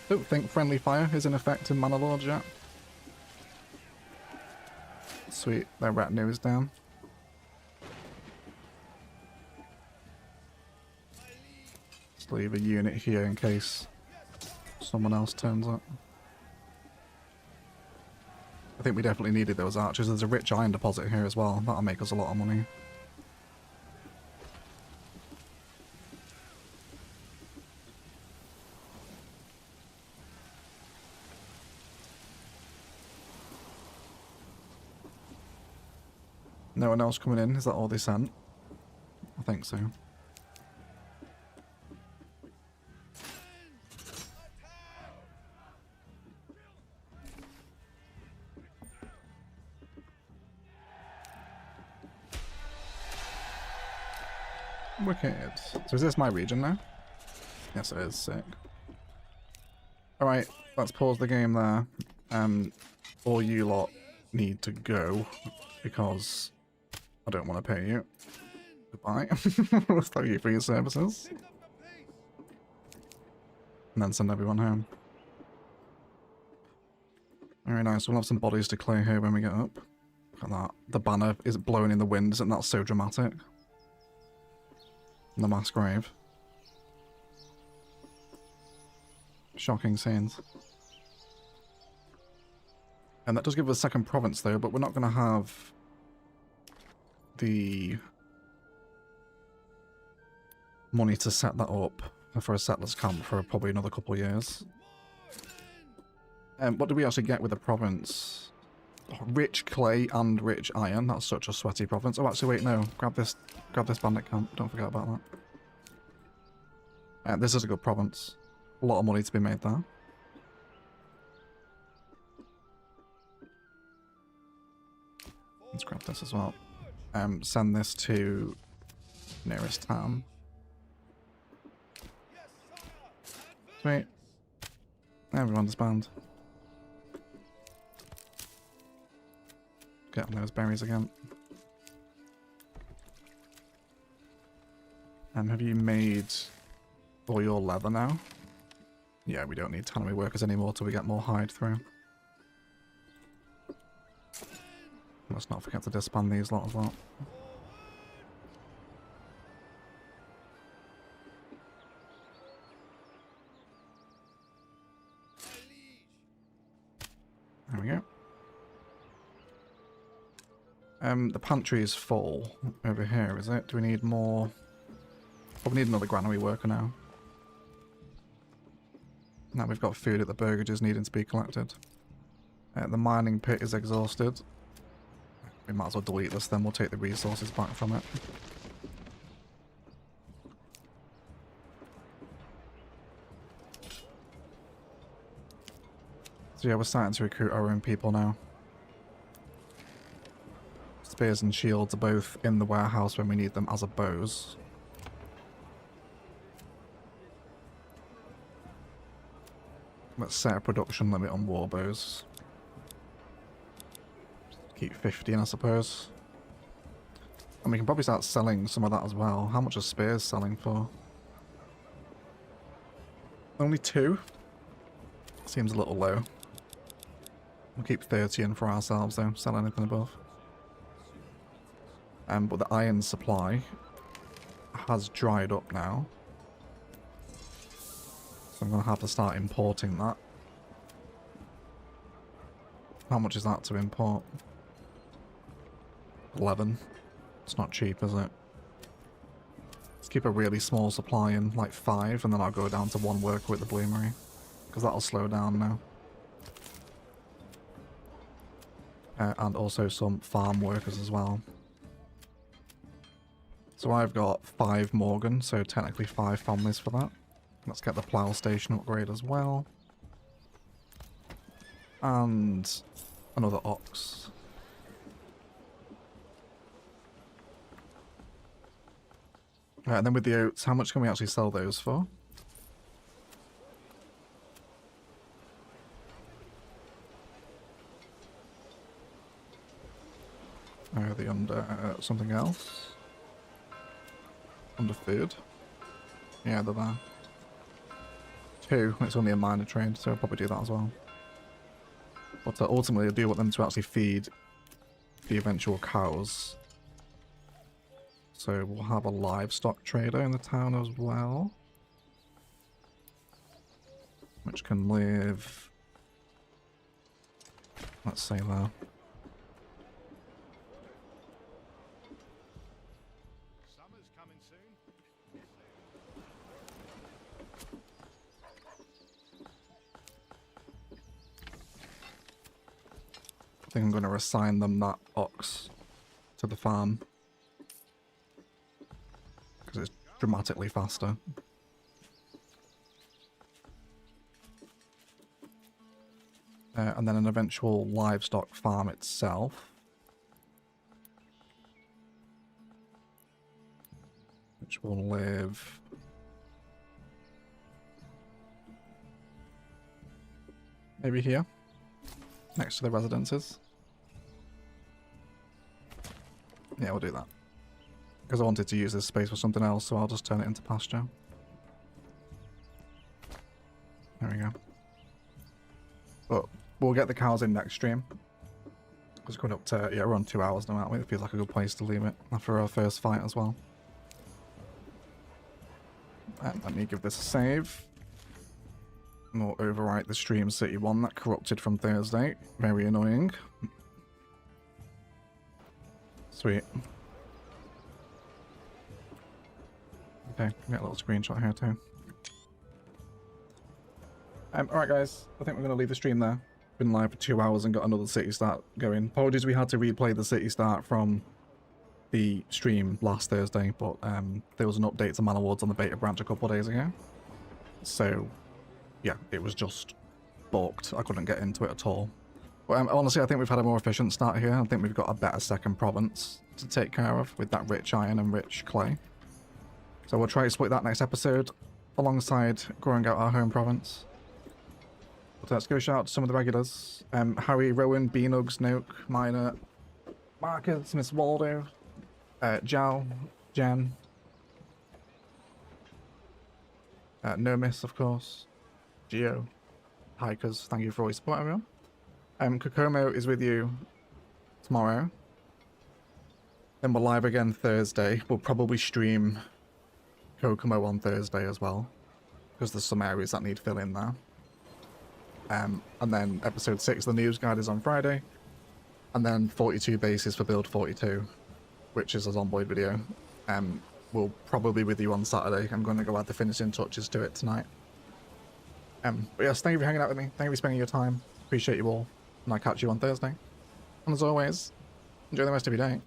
Don't think friendly fire is in effect in Manor Lords yet. Sweet, their retinue is down. Let's leave a unit here in case someone else turns up. I think we definitely needed those archers. There's a rich iron deposit here as well. That'll make us a lot of money. No one else coming in? Is that all they sent? I think so. Wicked. So is this my region now? Yes, it is. Sick. Alright, let's pause the game there. All you lot need to go because I don't want to pay you. Goodbye. Thank you for your services. And then send everyone home. Very nice. We'll have some bodies to clear here when we get up. Look at that. The banner is blowing in the wind. Isn't that so dramatic? in the mass grave. Shocking scenes. And that does give us a second province though, but we're not going to have the money to set that up for a settlers camp for probably another couple of years. What do we actually get with the province? Oh, rich clay and rich iron. That's such a sweaty province. Oh, actually, wait, no. Grab this bandit camp. Don't forget about that. This is a good province. A lot of money to be made there. Let's grab this as well. Send this to nearest town. Sweet. Everyone disband. Get on those berries again. Have you made all your leather now? Yeah, we don't need tannery workers anymore till we get more hide through. Let's not forget to disband these lot as well. There we go. The pantry is full over here, is it? Do we need more? Probably need another granary worker now. Now we've got food at the burgages needing to be collected. The mining pit is exhausted. We might as well delete this then, we'll take the resources back from it. So yeah, we're starting to recruit our own people now. Spears and shields are both in the warehouse when we need them as a bows. Let's set a production limit on war bows. Keep 15, I suppose. And we can probably start selling some of that as well. How much are spears selling for? Only 2? Seems a little low. We'll keep 30 in for ourselves though, sell anything above. But the iron supply has dried up now. So I'm going to have to start importing that. How much is that to import? 11. It's not cheap, is it? Let's keep a really small supply in, like 5, and then I'll go down to 1 worker with the bloomery. Because that'll slow down now. And also some farm workers as well. So I've got 5 Morgan, so technically 5 families for that. Let's get the plough station upgrade as well. And another ox. And then with the oats, how much can we actually sell those for? The under something else? Under food? Yeah, they're there. 2, it's only a minor trade, so I'll probably do that as well. But ultimately I do want them to actually feed the eventual cows. So we'll have a livestock trader in the town as well. Which can live... let's say there. Summer's coming soon. I think I'm going to assign them that ox to the farm. Because it's dramatically faster. And then an eventual livestock farm itself. Which will live... maybe here. Next to the residences. Yeah, we'll do that. Because I wanted to use this space for something else, so I'll just turn it into pasture. There we go. But we'll get the cows in next stream. It's coming up to, yeah, we're on 2 hours now, aren't we? It feels like a good place to leave it after our first fight as well. Let me give this a save. And we'll overwrite the stream city one that corrupted from Thursday. Very annoying. Sweet. Okay, get a little screenshot here too. Alright guys, I think we're going to leave the stream there. Been live for 2 hours and got another city start going. Apologies we had to replay the city start from the stream last Thursday, but there was an update to Manor Lords on the beta branch a couple of days ago. So, yeah, it was just balked. I couldn't get into it at all. But honestly, I think we've had a more efficient start here. I think we've got a better second province to take care of with that rich iron and rich clay. So we'll try to split that next episode alongside growing out our home province. But let's go shout out to some of the regulars. Harry, Rowan, Beanugs, Noak, Minor, Marcus, Miss Waldo, Jal, Jen, No Miss, of course, Geo, Hikers, thank you for all your support, everyone. Kokomo is with you tomorrow. Then we're live again Thursday. We'll probably stream Kokomo on Thursday as well, because there's some areas that need fill in there. And then episode 6, the news guide, is on Friday. And then 42 bases for build 42, which is a Zomboid video. We'll probably be with you on Saturday. I'm going to go add the finishing touches to it tonight. But yes, thank you for hanging out with me. Thank you for spending your time. Appreciate you all. And I'll catch you on Thursday. And as always, enjoy the rest of your day.